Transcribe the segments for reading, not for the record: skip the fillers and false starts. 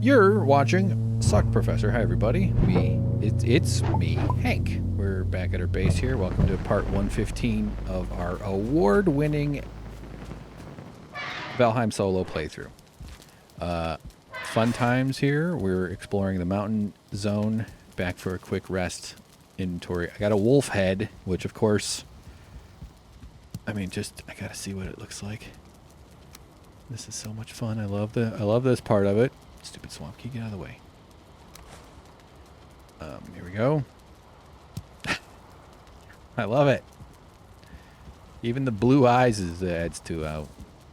You're watching SuckProfessor. Hi, everybody. It's me, Hank. We're back at our base here. Welcome to part 115 of our award-winning Valheim solo playthrough. Fun times here. We're exploring the mountain zone. Back for a quick rest inventory. I got a wolf head, which of course, I gotta see what it looks like. This is so much fun. I love this part of it. Stupid swamp key, get out of the way. Here we go. I love it. Even the blue eyes adds to how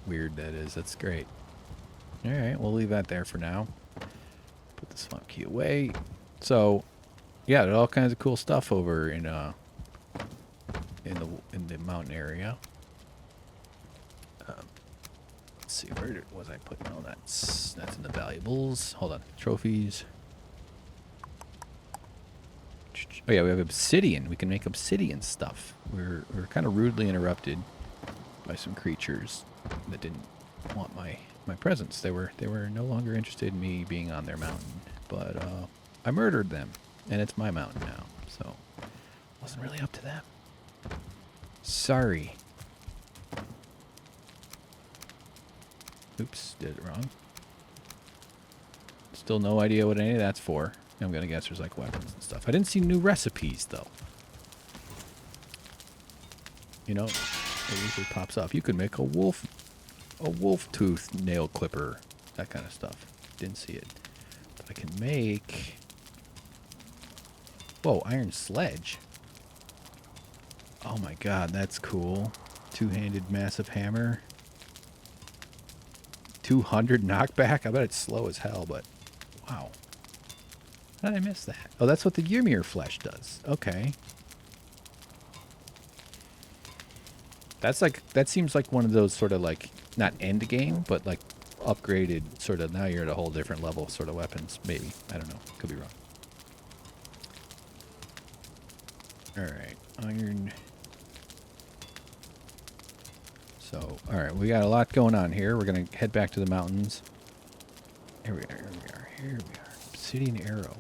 weird that is. That's great. All right, we'll leave that there for now. Put the swamp key away. So, yeah, there's all kinds of cool stuff over in the mountain area. Let's see, where was I putting all that? That's in the valuables. Hold on, trophies. Oh yeah, we have obsidian. We can make obsidian stuff. We're kind of rudely interrupted by some creatures that didn't want my presence. They were no longer interested in me being on their mountain, but I murdered them, and it's my mountain now. So wasn't really up to them. Sorry. Oops, did it wrong. Still no idea what any of that's for. I'm gonna guess there's like weapons and stuff. I didn't see new recipes though. You know, it usually pops up. You could make a wolf tooth nail clipper, that kind of stuff. Didn't see it. But I can make, whoa, iron sledge. Oh my god, that's cool. Two-handed massive hammer. 200 knockback? I bet it's slow as hell, but wow. How did I miss that? Oh, that's what the Ymir flesh does. Okay. That seems like one of those sort of like, not end game, but like upgraded sort of, now you're at a whole different level sort of weapons. Maybe. I don't know. Could be wrong. Alright. Iron. So, alright. We got a lot going on here. We're going to head back to the mountains. Here we are. Obsidian arrow.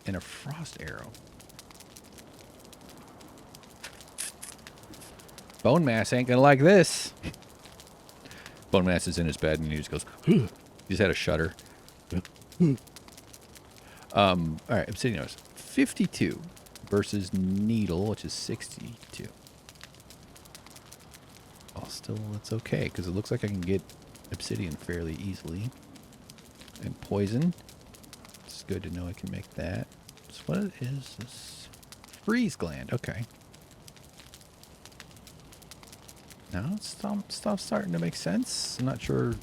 And a frost arrow. Bone Mass ain't gonna like this. Bone Mass is in his bed and he just goes, he just had a shudder. Alright, obsidian arrows. 52 versus needle, which is 62. Oh, still, it's okay, because it looks like I can get obsidian fairly easily. And poison. It's good to know I can make that. So what it is freeze gland. Okay. Now stuff's starting to make sense. I'm not sure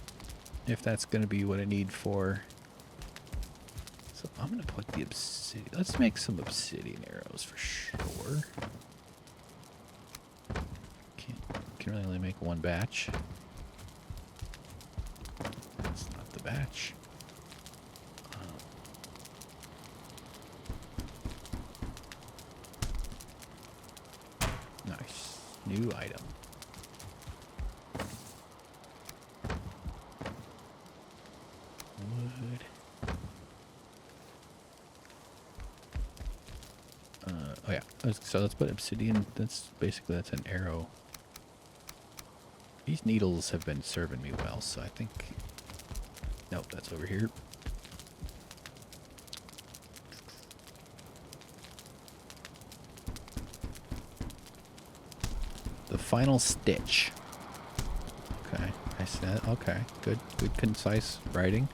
if that's going to be what I need for. So I'm going to put the obsidian. Let's make some obsidian arrows for sure. Can really only make one batch. That's not the batch. Nice. New item. Wood. Oh yeah. So let's put obsidian. That's an arrow. These needles have been serving me well, so I think. Nope, that's over here. The final stitch. Okay, I said okay. Good concise writing.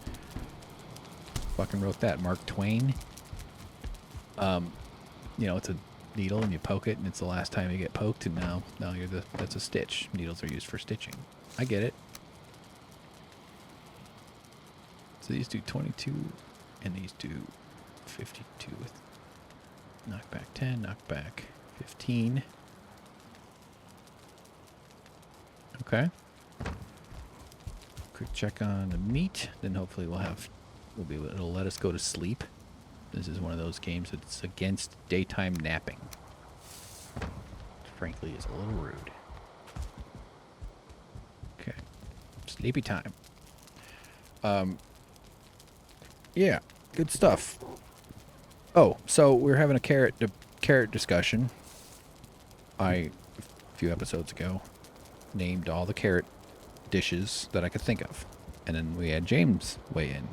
Fucking wrote that, Mark Twain. You know, it's a needle and you poke it and it's the last time you get poked, and now that's a stitch. Needles are used for stitching. I get it. So these do 22 and these do 52 with knockback 10, knockback 15. Okay. Quick check on the meat, then hopefully it'll let us go to sleep. This is one of those games that's against daytime napping. Frankly, is a little rude. Okay. Sleepy time. Yeah, good stuff. Oh, so we're having a carrot discussion. A few episodes ago, named all the carrot dishes that I could think of. And then we had James weigh in.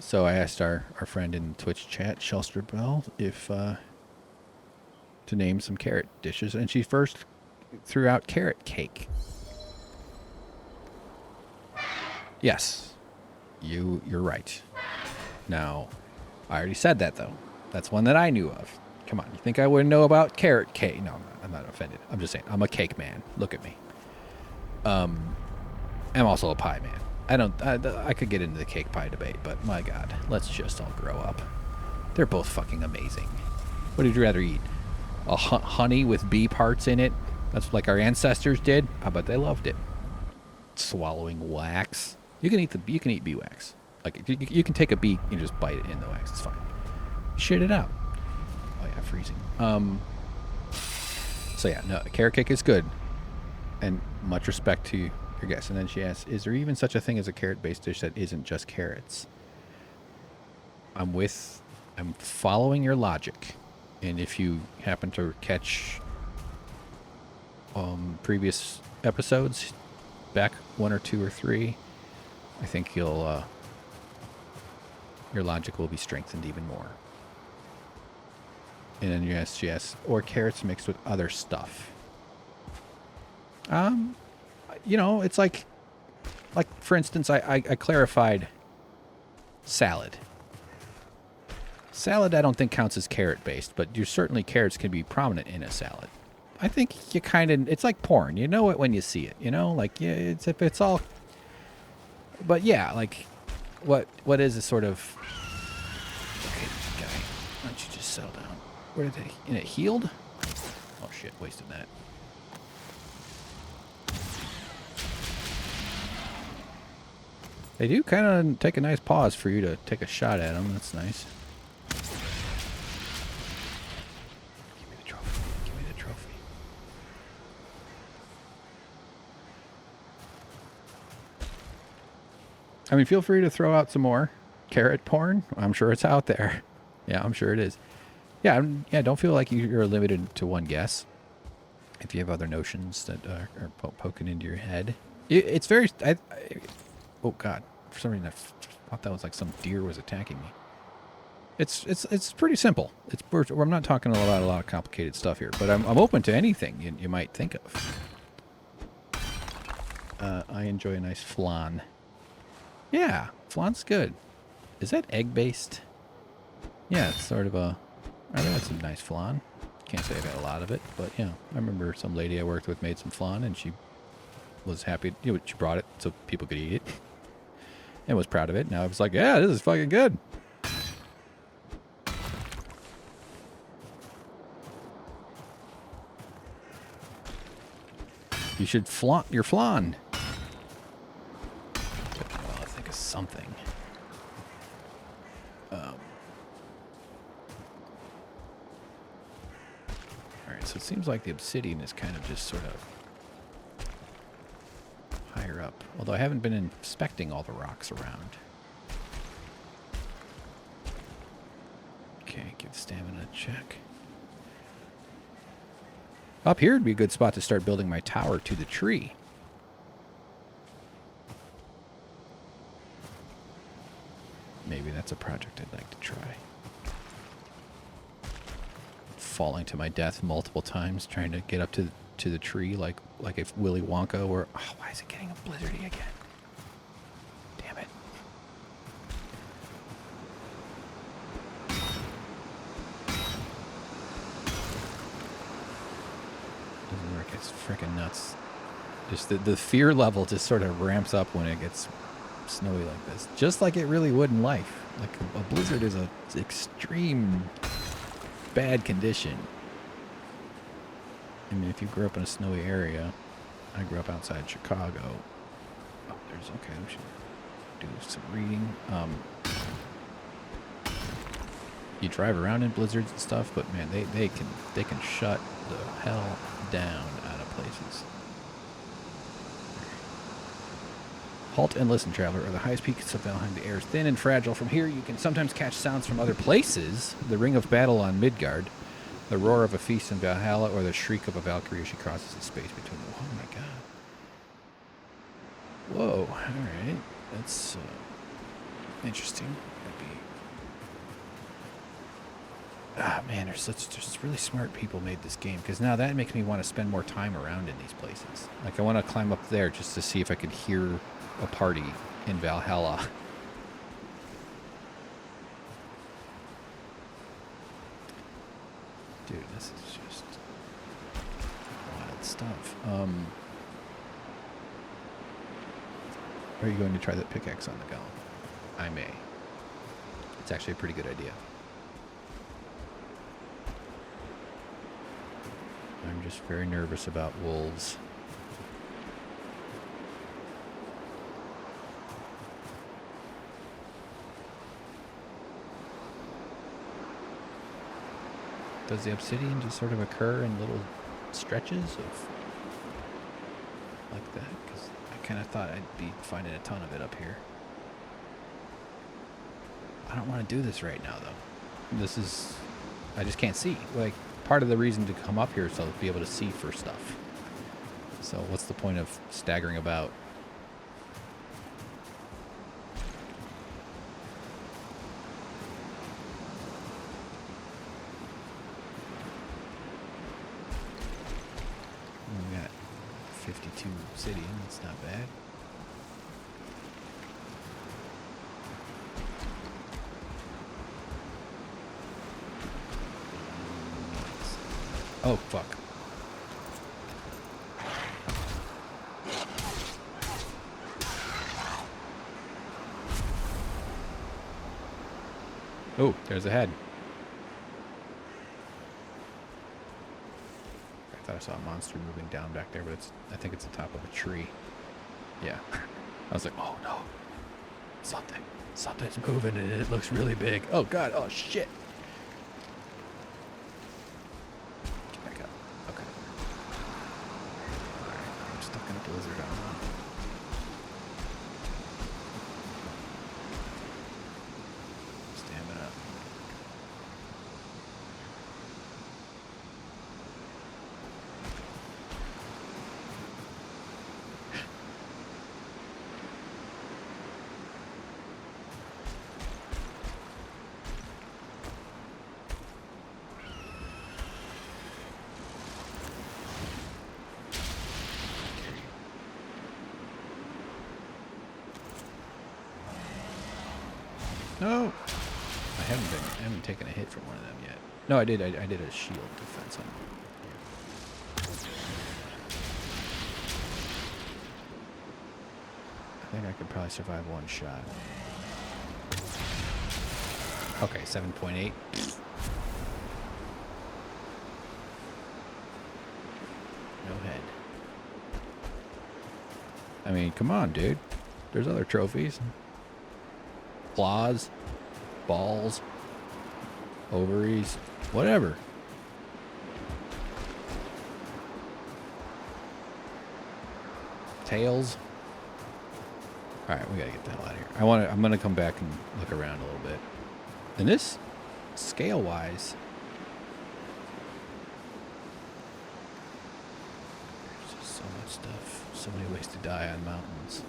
So I asked our friend in Twitch chat, Shelster Bell, if to name some carrot dishes. And she first threw out carrot cake. Yes, you're right. Now, I already said that, though. That's one that I knew of. Come on, you think I wouldn't know about carrot cake? No, I'm not offended. I'm just saying, I'm a cake man. Look at me. I'm also a pie man. I could get into the cake pie debate, but my God, let's just all grow up. They're both fucking amazing. What would you rather eat? A honey with bee parts in it? That's like our ancestors did? I bet they loved it. Swallowing wax. You can eat bee wax. Like you can take a bee and just bite it in the wax. It's fine. Shit it out. Oh yeah, freezing. So yeah, no, carrot cake is good, and much respect to your guest. And then she asks, "Is there even such a thing as a carrot-based dish that isn't just carrots?" I'm following your logic, and if you happen to catch previous episodes, back 1 or 2 or 3, I think your logic will be strengthened even more. And then yes, or carrots mixed with other stuff. It's like for instance, I clarified salad. Salad I don't think counts as carrot based, but certainly carrots can be prominent in a salad. I think it's like porn. You know it when you see it, like, yeah, it's all, but yeah, like what is a sort of, okay, guy, why don't you just settle down? Where did they, and it healed? Oh shit, wasted that. They do kind of take a nice pause for you to take a shot at them. That's nice. Give me the trophy. Give me the trophy. I mean, feel free to throw out some more carrot porn. I'm sure it's out there. Yeah, I'm sure it is. Yeah, don't feel like you're limited to one guess. If you have other notions that are poking into your head. It's very... oh, God. For some reason, I thought that was like some deer was attacking me. It's pretty simple. I'm not talking about a lot of complicated stuff here, but I'm open to anything you might think of. I enjoy a nice flan. Yeah, flan's good. Is that egg-based? Yeah, it's sort of a... I've had some nice flan. Can't say I've had a lot of it, but yeah. I remember some lady I worked with made some flan, and she was happy. She brought it so people could eat it. And was proud of it. Now I was like, yeah, this is fucking good. You should flaunt your flan. Well, I think of something. Alright, so it seems like the obsidian is kind of just sort of higher up. Although I haven't been inspecting all the rocks around. Okay, give stamina a check. Up here would be a good spot to start building my tower to the tree. Maybe that's a project I'd like to try. Falling to my death multiple times trying to get up to the tree like if Willy Wonka or... Oh, why is it getting a blizzardy again? Damn it. Doesn't work. It's freaking nuts. Just the fear level just sort of ramps up when it gets snowy like this. Just like it really would in life. Like a blizzard is an extreme bad condition. I mean, if you grew up in a snowy area, I grew up outside Chicago. Oh, okay, we should do some reading. You drive around in blizzards and stuff, but man, they can shut the hell down out of places. Halt and listen, traveler, are the highest peaks of Valheim. The air is thin and fragile. From here, you can sometimes catch sounds from other places. The ring of battle on Midgard, the roar of a feast in Valhalla, or the shriek of a Valkyrie as she crosses the space between them. Oh my god. Whoa. All right. That's interesting. Ah, man, there's really smart people made this game, because now that makes me want to spend more time around in these places. Like, I want to climb up there just to see if I could hear a party in Valhalla. Dude, this is just wild stuff. Are you going to try that pickaxe on the golem? I may. It's actually a pretty good idea. I'm just very nervous about wolves. Does the obsidian just sort of occur in little stretches of like that? Because I kind of thought I'd be finding a ton of it up here. I don't want to do this right now, though. This is... I just can't see. Like, part of the reason to come up here is to be able to see for stuff. So what's the point of staggering about? We got 52 obsidian. That's not bad. Oh, fuck. Oh, there's a head. I thought I saw a monster moving down back there, but I think it's the top of a tree. Yeah. I was like, oh no. Something's moving and it looks really big. Oh god, oh shit. Blizzard on. Stamina. No, I haven't taken a hit from one of them yet. No, I did. I did a shield defense on them. I think I could probably survive one shot. Okay, 7.8. No head. I mean, come on, dude. There's other trophies. Claws, balls, ovaries, whatever. Tails. All right, we gotta get the hell out of here. I'm gonna come back and look around a little bit. And this, scale-wise, there's just so much stuff. So many ways to die on mountains.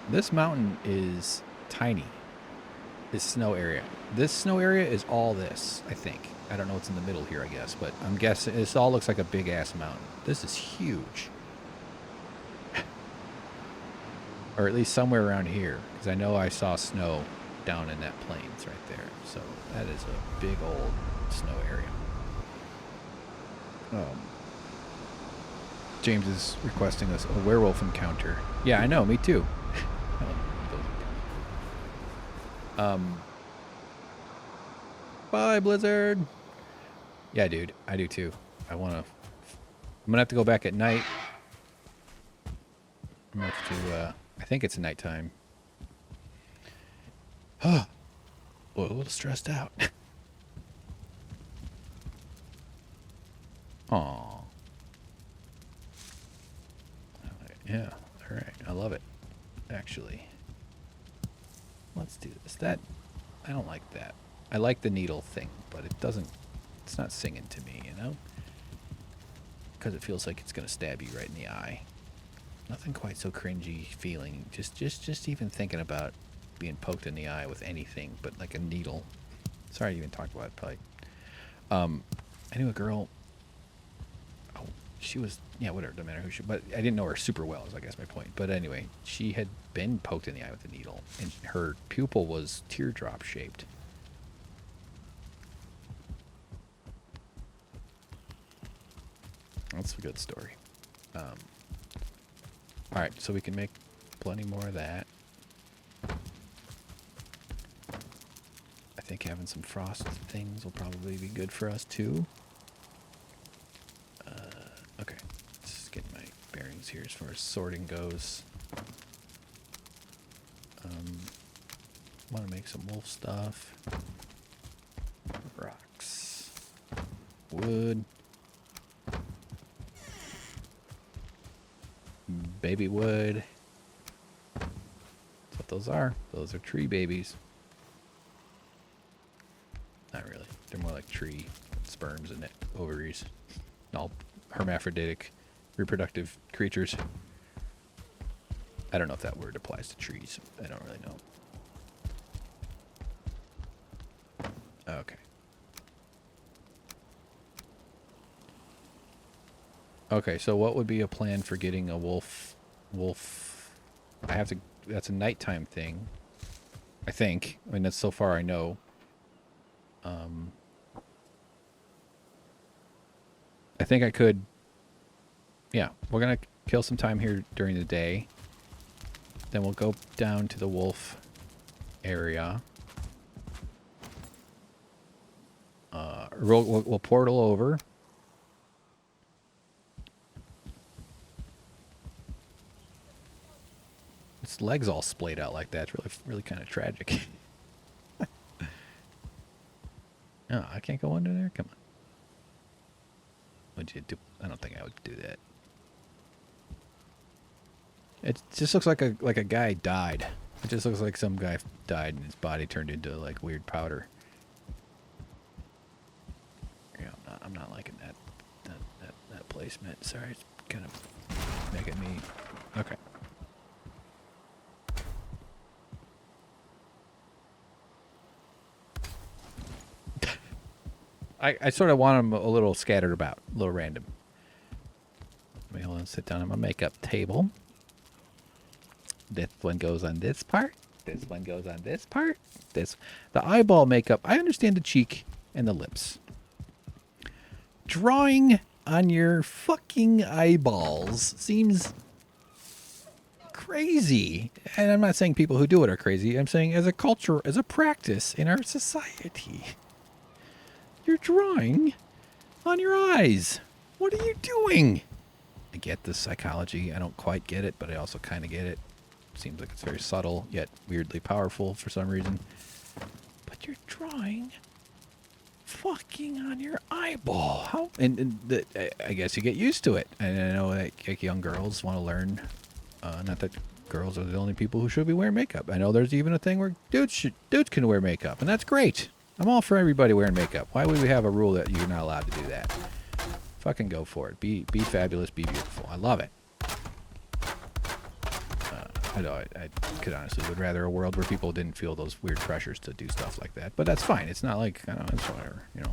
This mountain is tiny. This snow area. This snow area is all this, I think. I don't know what's in the middle here, I guess, but I'm guessing this all looks like a big-ass mountain. This is huge. Or at least somewhere around here, because I know I saw snow down in that plains right there. So that is a big old snow area. James is requesting us a werewolf encounter. Yeah, I know, me too. Bye, Blizzard. Yeah, dude, I do too. I'm gonna have to go back at night. I'm gonna have to, I think it's nighttime. Huh. Well, a little stressed out. Aw. Yeah, All right, I love it. Actually, let's do this. That I don't like that. I like the needle thing, but it doesn't. It's not singing to me, you know, because it feels like it's gonna stab you right in the eye. Nothing quite so cringy feeling. Just even thinking about being poked in the eye with anything but like a needle. Sorry to even talk about it, probably. I knew a girl. Oh, she was, yeah, whatever, doesn't matter who she, but I didn't know her super well, is I guess my point. But anyway, she had been poked in the eye with a needle, and her pupil was teardrop shaped. That's a good story. All right, so we can make plenty more of that. I think having some frost things will probably be good for us too. Okay, let's get my bearings here as far as sorting goes. Want to make some wolf stuff. Rocks. Wood. Baby wood. That's what those are. Those are tree babies. Not really. They're more like tree sperms and ovaries. All hermaphroditic reproductive creatures. I don't know if that word applies to trees. I don't really know. Okay. Okay, so what would be a plan for getting a wolf? I have to. That's a nighttime thing. I think. I mean, that's so far I know. I think I could. Yeah, we're gonna kill some time here during the day. Then we'll go down to the wolf area. We'll portal over. Its legs all splayed out like that. It's really kind of tragic. Oh, I can't go under there? Come on. What'd you do? I don't think I would do that. It just looks like a guy died. It just looks like some guy died and his body turned into like weird powder. Yeah, I'm not liking that placement. Sorry, it's kind of making me. Okay. I sort of want them a little scattered about, a little random. Let me hold on, sit down on my makeup table. This one goes on this part. This one goes on this part. The eyeball makeup. I understand the cheek and the lips. Drawing on your fucking eyeballs seems crazy. And I'm not saying people who do it are crazy. I'm saying as a culture, as a practice in our society. You're drawing on your eyes. What are you doing? I get the psychology. I don't quite get it, but I also kind of get it. Seems like it's very subtle, yet weirdly powerful for some reason. But you're drawing fucking on your eyeball. How? I guess you get used to it. And I know like young girls want to learn. Not that girls are the only people who should be wearing makeup. I know there's even a thing where dudes can wear makeup, and that's great. I'm all for everybody wearing makeup. Why would we have a rule that you're not allowed to do that? Fucking go for it. Be fabulous. Be beautiful. I love it. I know I could honestly would rather a world where people didn't feel those weird pressures to do stuff like that. But that's fine. It's not like, I don't know, it's whatever. You know,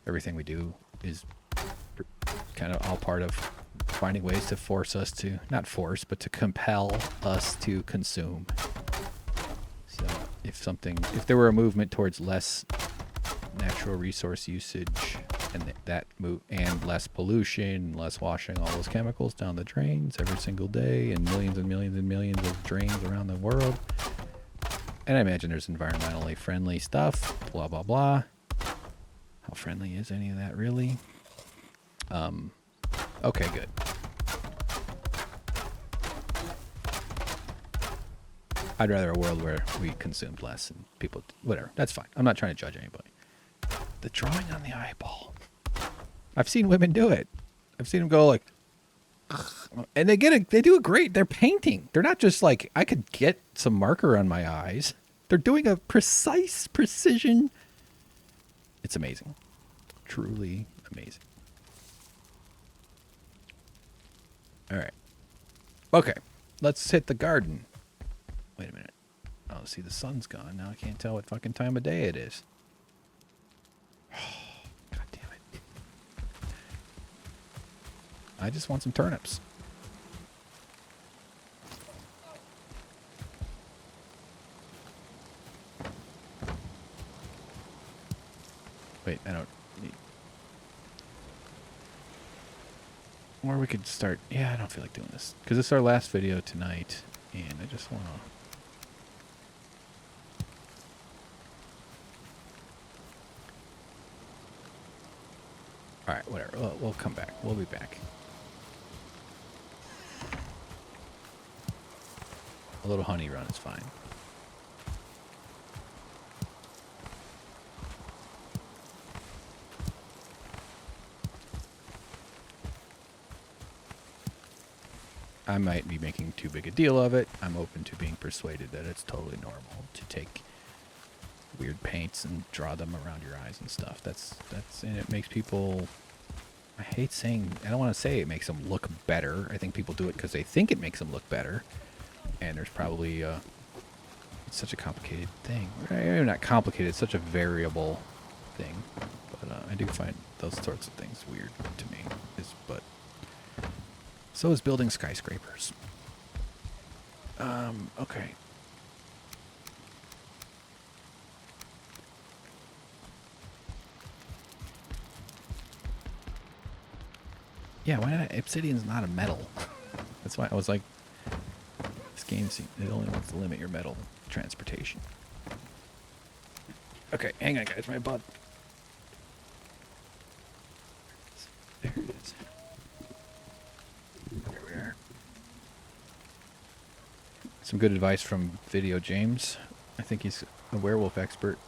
everything we do is kind of all part of finding ways to force us to, not force, but to compel us to consume. So if there were a movement towards less natural resource usage and less pollution, less washing all those chemicals down the drains every single day, and millions and millions of drains around the world. And I imagine there's environmentally friendly stuff, blah, blah, blah. How friendly is any of that really? Okay, good. I'd rather a world where we consumed less and people, whatever. That's fine. I'm not trying to judge anybody. The drawing on the eyeball. I've seen women do it. I've seen them go like, And they do it great. They're painting. They're not just like, I could get some marker on my eyes. They're doing a precise precision. It's amazing. Truly amazing. All right. Okay. Let's hit the garden. Wait a minute. Oh, see, the sun's gone. Now I can't tell what fucking time of day it is. God damn it. I just want some turnips. Wait, I don't need... Or we could start... Yeah, I don't feel like doing this. Because this is our last video tonight. And I just want to... Alright, whatever. We'll come back. We'll be back. A little honey run is fine. I might be making too big a deal of it. I'm open to being persuaded that it's totally normal to take weird paints and draw them around your eyes and stuff. That's and it makes people... I hate saying... I don't want to say it makes them look better. I think people do it because they think it makes them look better. And there's probably... it's such a complicated thing. Maybe not complicated. It's such a variable thing. But I do find those sorts of things weird to me. But so is building skyscrapers. Okay. Yeah, why not? Obsidian's not a metal. That's why I was like, this game, it only wants to limit your metal transportation. Okay, hang on, guys. My butt. There it is. There we are. Some good advice from Video James. I think he's a werewolf expert.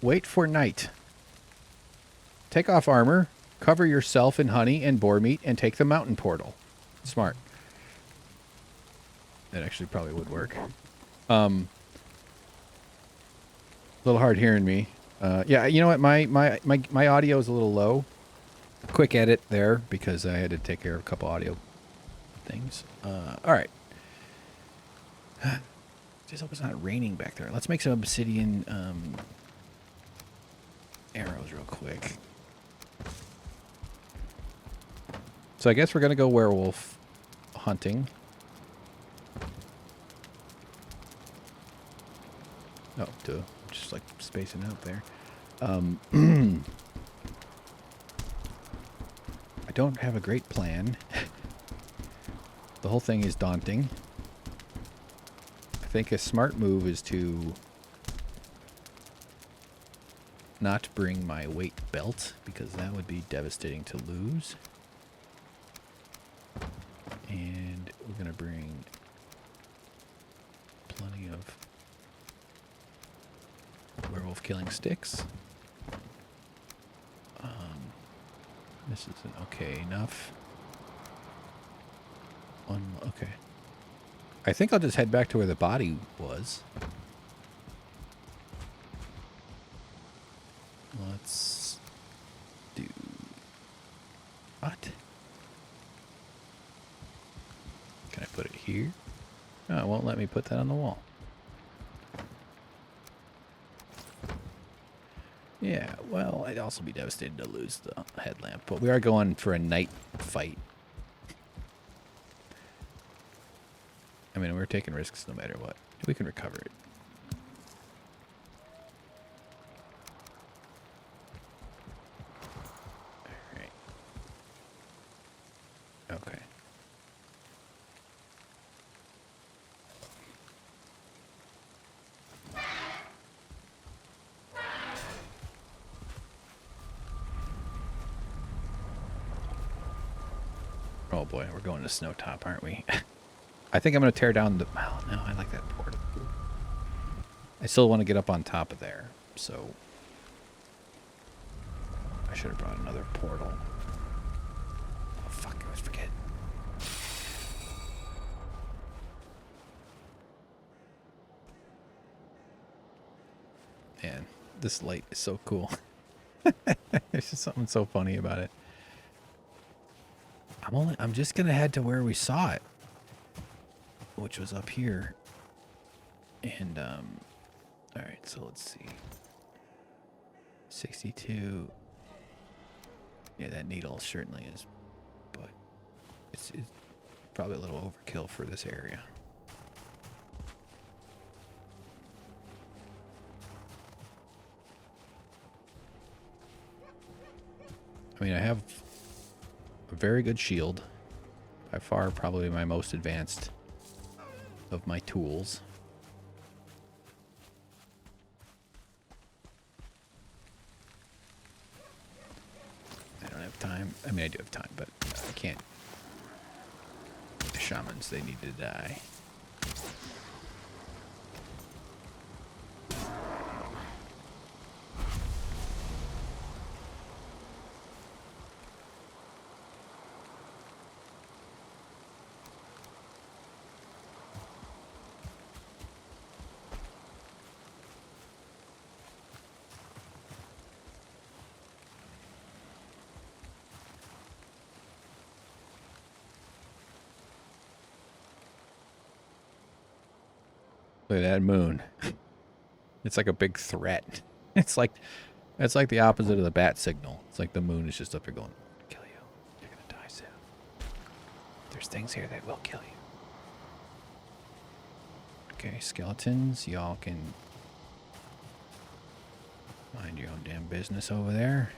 Wait for night. Take off armor. Cover yourself in honey and boar meat and take the mountain portal. Smart. That actually probably would work. A little hard hearing me. Yeah, you know what? My audio is a little low. Quick edit there because I had to take care of a couple audio things. All right. Just hope it's not raining back there. Let's make some obsidian arrows real quick. So I guess we're going to go werewolf hunting. Oh, duh. Just like spacing out there. I don't have a great plan. The whole thing is daunting. I think a smart move is to not bring my weight belt because that would be devastating to lose. And we're going to bring plenty of werewolf killing sticks. This isn't okay enough. Okay. I think I'll just head back to where the body was. Let's do... What? Can I put it here? No, it won't let me put that on the wall. Yeah, well, I'd also be devastated to lose the headlamp, but we are going for a night fight. I mean, we're taking risks no matter what. We can recover it. All right. Okay. Oh boy, we're going to Snowtop, aren't we? I think I'm going to tear down the... Well, no, I like that portal. I still want to get up on top of there, so... I should have brought another portal. Man, this light is so cool. There's just something so funny about it. I'm just gonna head to where we saw it, which was up here. And all right, so let's see. 62. Yeah, that needle certainly is, but it's probably a little overkill for this area. I mean, I have a very good shield. By far, probably my most advanced of my tools. I don't have time. I mean, I do have time, but I can't. The shamans, they need to die. Look at that moon. It's like a big threat. It's like the opposite of the bat signal. It's like the moon is just up here going, kill you. You're gonna die soon. There's things here that will kill you. Okay, skeletons, y'all can mind your own damn business over there.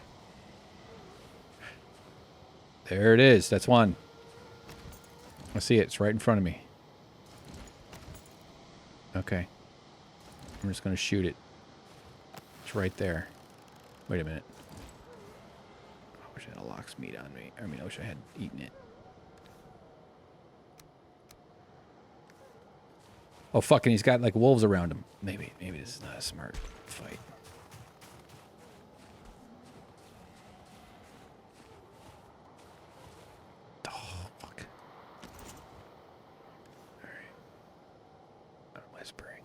There it is. That's one. I see it. It's right in front of me. Okay. I'm just going to shoot it. It's right there. Wait a minute. I wish I had a lox meat on me. I mean, I wish I had eaten it. Oh, fuck, and he's got, like, wolves around him. Maybe this is not a smart fight. Oh, fuck. Alright. I'm whispering.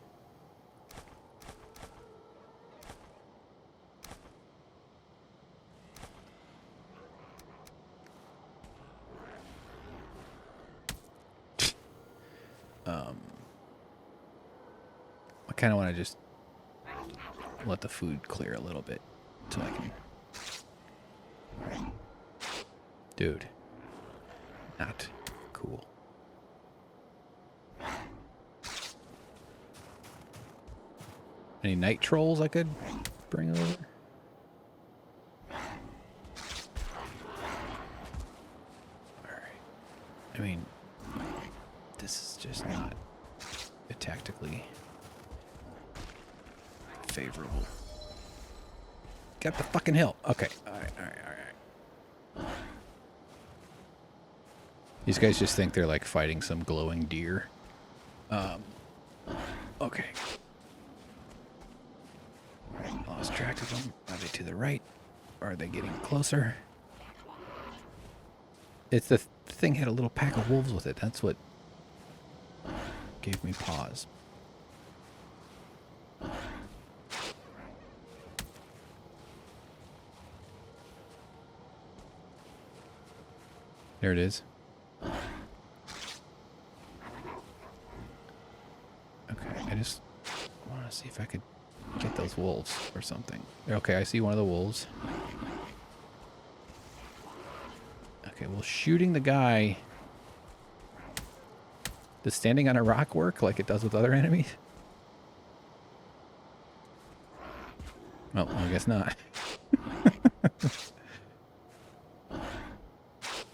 I kind of want to just let the food clear a little bit so I can... Dude. Not cool. Any night trolls I could bring over? Alright. I mean, this is just not tactically favorable. Got the fucking hill. Okay. Alright. These guys just think they're like fighting some glowing deer. Okay. Lost track of them. Are they to the right? Are they getting closer? It's the thing had a little pack of wolves with it. That's what gave me pause. There it is. Okay, I just want to see if I could get those wolves or something. Okay, I see one of the wolves. Okay, well, shooting the guy... Does standing on a rock work like it does with other enemies? Well, I guess not.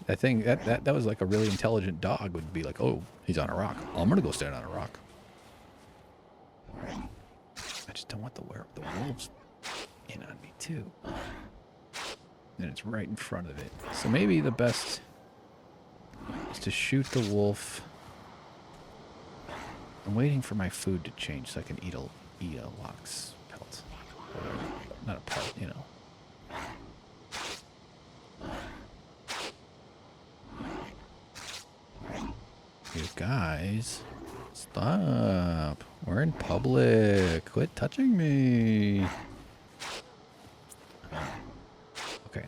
That thing, that was like a really intelligent dog would be like, oh, he's on a rock. I'm going to go stand on a rock. I just don't want the wolves in on me, too. And it's right in front of it. So maybe the best is to shoot the wolf. I'm waiting for my food to change so I can eat a lox pelt. Or, not a pelt, you know. You guys Stop. We're in public. Quit touching me. Okay.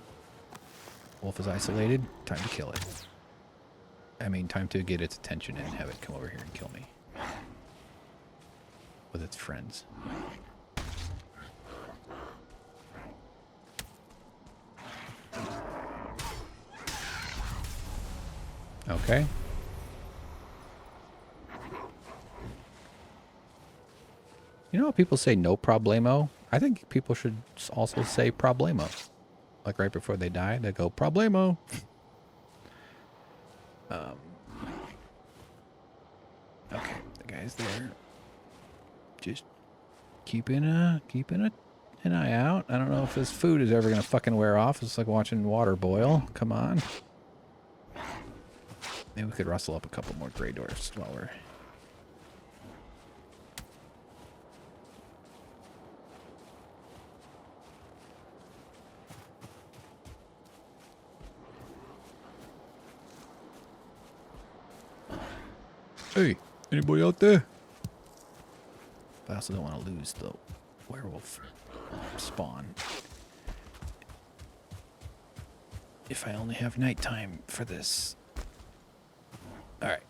Wolf is isolated. Time to kill it. I mean, time to get its attention and have it come over here and kill me. With its friends. Okay. You know how people say no problemo? I think people should also say problemo. Like right before they die, they go problemo. Okay, the guy's there. Just keeping an eye out. I don't know if this food is ever gonna fucking wear off. It's like watching water boil. Come on. Maybe we could rustle up a couple more gray dwarfs while we're... Hey, anybody out there? But I also don't want to lose the werewolf spawn. If I only have nighttime for this. Alright.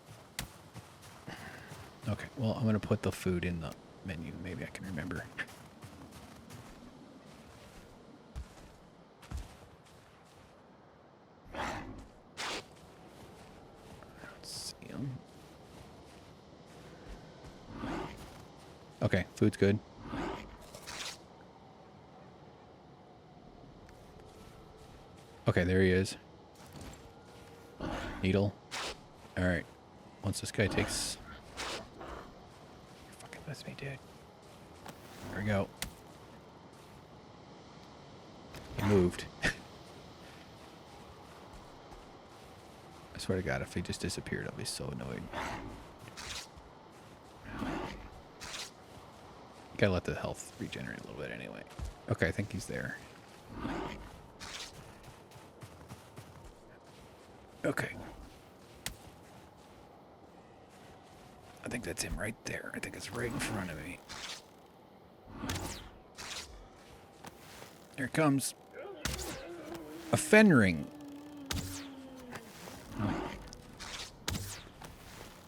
Okay, well, I'm going to put the food in the menu. Maybe I can remember. I don't see him. Okay, food's good. Okay, there he is. Needle. Alright. Once this guy takes... You're fucking with me, dude. There we go. He moved. I swear to God, if he just disappeared, I'll be so annoyed. Gotta let the health regenerate a little bit anyway. Okay, I think he's there. Okay. I think that's him right there. I think it's right in front of me. Here it comes. A Fenring. Oh.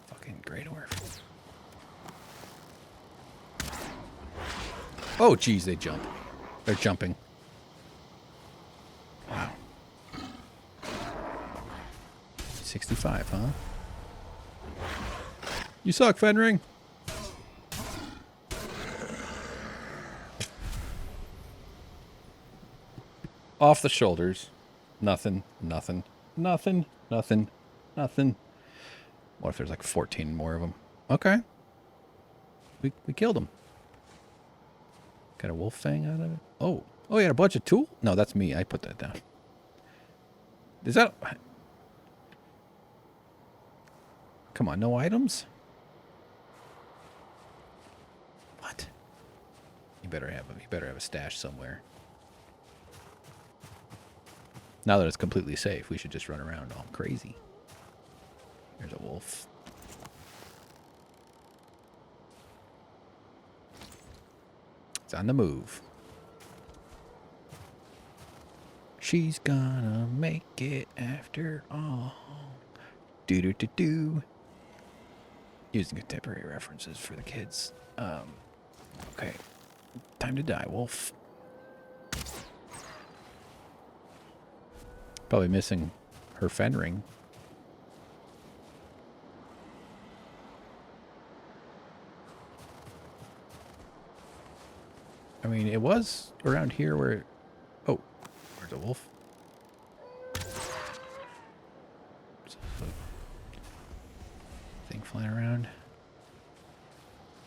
Fucking Grey Dwarf. Oh, geez, they jump. They're jumping. Wow. 65, huh? You suck, Fenring. Off the shoulders. Nothing, nothing, nothing, nothing, nothing. What if there's like 14 more of them? Okay. We killed him. Got a wolf fang out of it? Oh. Oh, you had a bunch of tools? No, that's me. I put that down. Is that... Come on, no items? What? You better have a stash somewhere. Now that it's completely safe, we should just run around all crazy. There's a wolf. It's on the move. She's gonna make it after all. Do-do-do-do. Using contemporary references for the kids. Okay. Time to die, wolf. Probably missing her Fenring. I mean, it was around here where... Oh, where's a wolf? Thing flying around.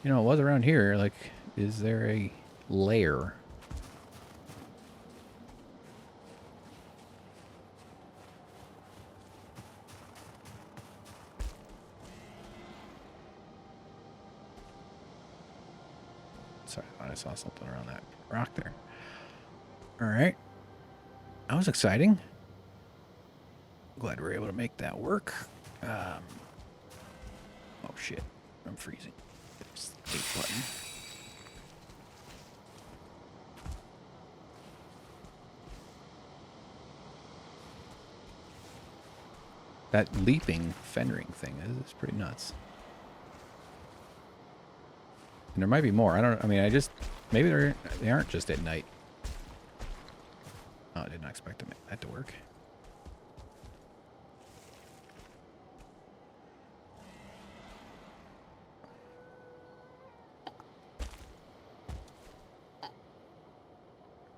You know, it was around here. Like, is there a lair? Sorry, I thought I saw something around that rock there. All right. That was exciting. Glad we were able to make that work. Oh, shit. I'm freezing. Escape button. That leaping fendering thing is pretty nuts. And there might be more. I mean, maybe they aren't just at night. Oh, I did not expect that to work.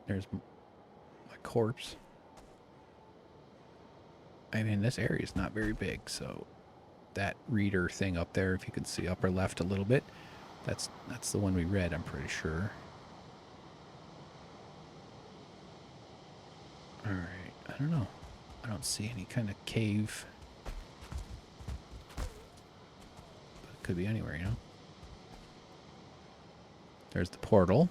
There's my corpse. I mean, this area is not very big, so that reader thing up there, if you can see upper left a little bit, that's the one we read, I'm pretty sure. All right, I don't know. I don't see any kind of cave. But it could be anywhere, you know? There's the portal.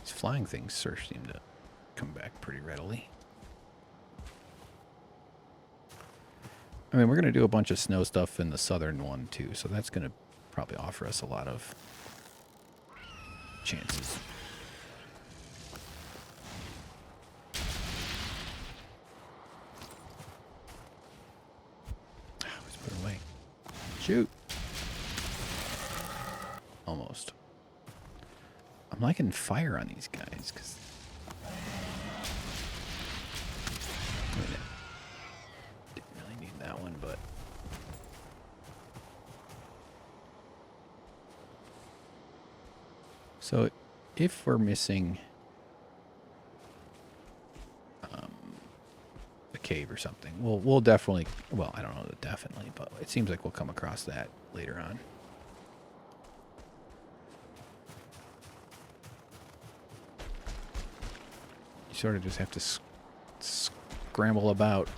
These flying things sure seem to come back pretty readily. I mean, we're going to do a bunch of snow stuff in the southern one, too, so that's going to probably offer us a lot of chances. Let's put it away. Shoot. Almost. I'm liking fire on these guys, because... Didn't really need that one, but... So, if we're missing a cave or something, we'll definitely, well, I don't know definitely, but it seems like we'll come across that later on. You sort of just have to scramble about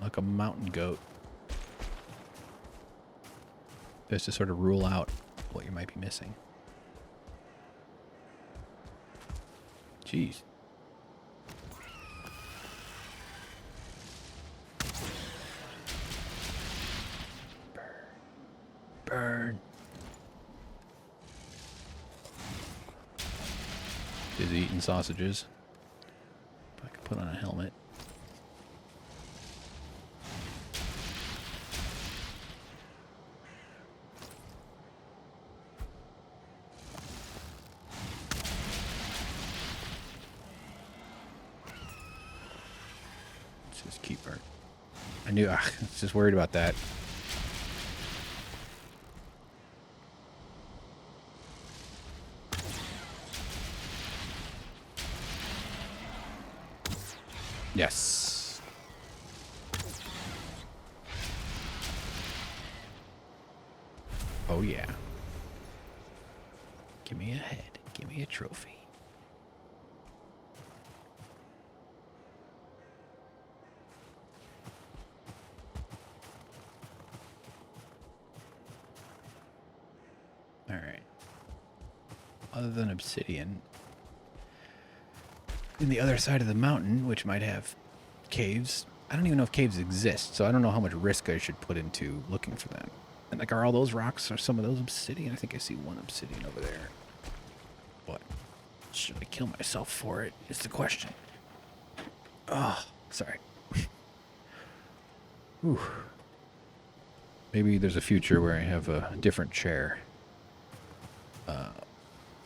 like a mountain goat just to sort of rule out what you might be missing. Jeez. Burn. Busy eating sausages. If I could put on a helmet. Just keep her. I knew. I was just worried about that. Yes. Oh yeah. Give me a head. Give me a trophy. Alright. Other than obsidian, in the other side of the mountain, which might have caves, I don't even know if caves exist, so I don't know how much risk I should put into looking for them. And like, are all those rocks, are some of those obsidian? I think I see one obsidian over there. But should I kill myself for it is the question. Oh, sorry. Whew. Maybe there's a future where I have a different chair.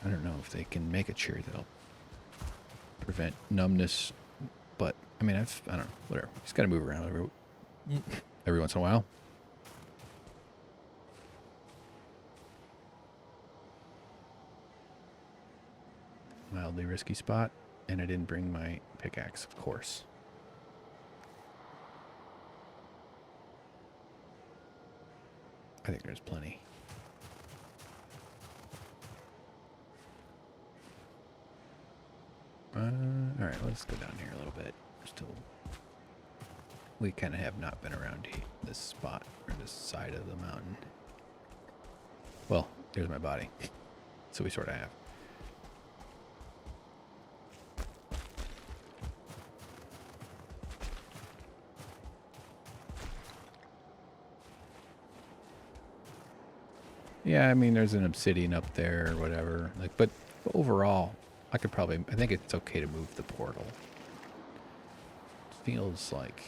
I don't know if they can make a chair that'll prevent numbness, but I mean, I don't know, whatever. Just gotta move around every once in a while. Mildly risky spot, and I didn't bring my pickaxe, of course. I think there's plenty. All right, let's go down here a little bit. We kind of have not been around this spot or this side of the mountain. Well, there's my body, so we sort of have. Yeah, I mean, there's an obsidian up there or whatever. Like, but overall, I think it's okay to move the portal. It feels like,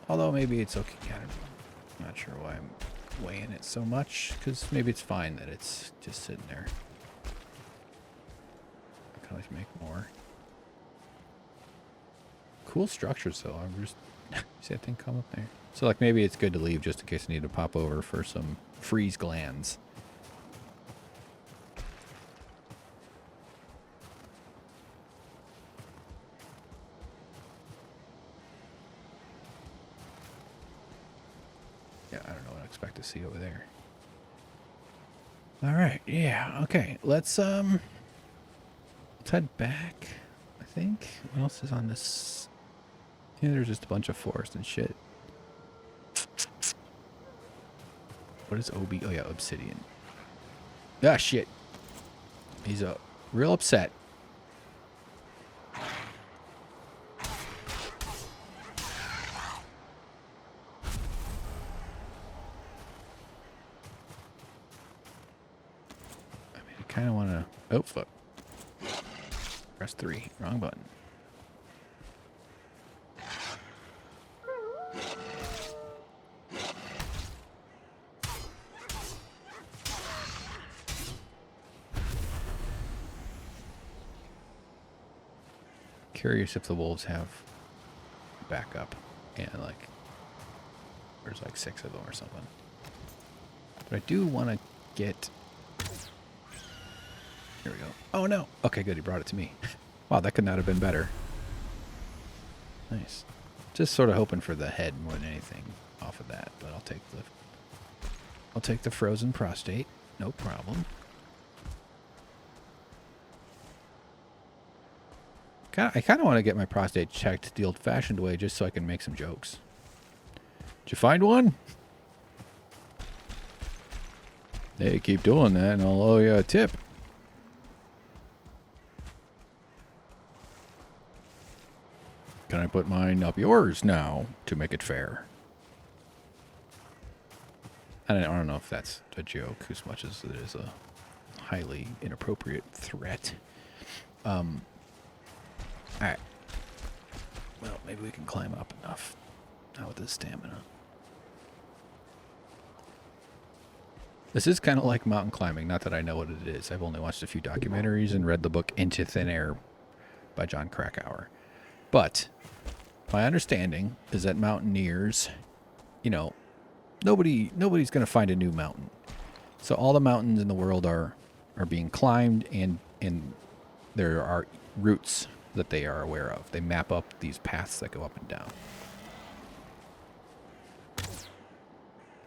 although maybe it's okay. I don't know. I'm not sure why I'm weighing it so much, because maybe it's fine that it's just sitting there. I can always make more. Cool structures, though. I'm just see that thing come up there. So, like, maybe it's good to leave just in case I need to pop over for some freeze glands. Yeah, I don't know what I expect to see over there. All right, yeah, okay. Let's head back, I think. What else is on this? Yeah, there's just a bunch of forest and shit. What is OB? Oh, yeah, obsidian. Ah, shit. He's real upset. I mean, I kind of want to... Oh, fuck. Press 3. Wrong button. Curious if the wolves have backup. And, like, there's like 6 of them or something. But I do want to get... Here we go. Oh, no. Okay, good. He brought it to me. Wow, that could not have been better. Nice. Just sort of hoping for the head more than anything off of that, but I'll take the frozen prostate. No problem. I kind of want to get my prostate checked the old-fashioned way just so I can make some jokes. Did you find one? Hey, keep doing that and I'll owe you a tip. Can I put mine up yours now to make it fair? I don't know if that's a joke as much as it is a highly inappropriate threat. All right. Well, maybe we can climb up enough. Not with this stamina. This is kind of like mountain climbing. Not that I know what it is. I've only watched a few documentaries and read the book Into Thin Air by John Krakauer. But my understanding is that mountaineers, you know, nobody's going to find a new mountain. So all the mountains in the world are being climbed, and there are routes that they are aware of. They map up these paths that go up and down.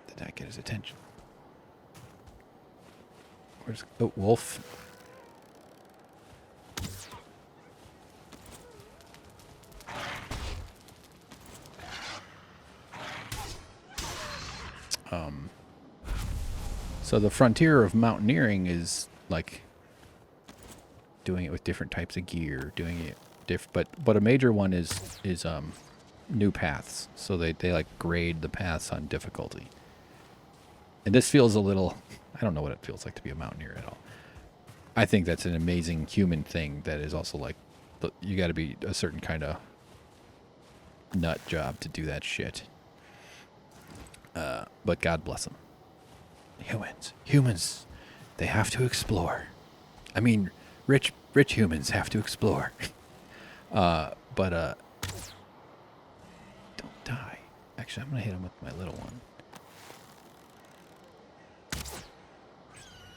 Did that get his attention? Where's... Oh, wolf. So the frontier of mountaineering is like doing it with different types of gear, doing it but a major one is new paths. So they like grade the paths on difficulty. And this feels a little, I don't know what it feels like to be a mountaineer at all. I think that's an amazing human thing that is also like, you got to be a certain kind of nut job to do that shit. But God bless them. Humans, they have to explore. I mean, rich humans have to explore. But don't die. Actually, I'm gonna hit him with my little one.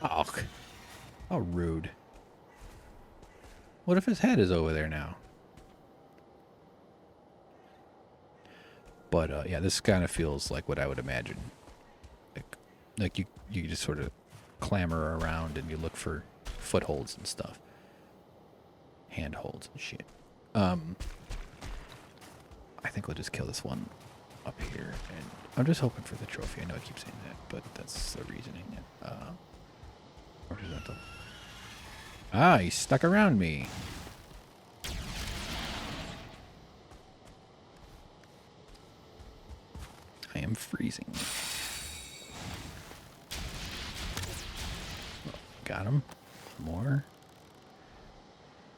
Oh, how rude. What if his head is over there now? But yeah, this kind of feels like what I would imagine. Like you just sort of clamber around and you look for footholds and stuff. Handholds and shit. I think we'll just kill this one up here. And I'm just hoping for the trophy. I know I keep saying that, but that's the reasoning. Or is that the... Ah, he stuck around me. I am freezing. Got him. More.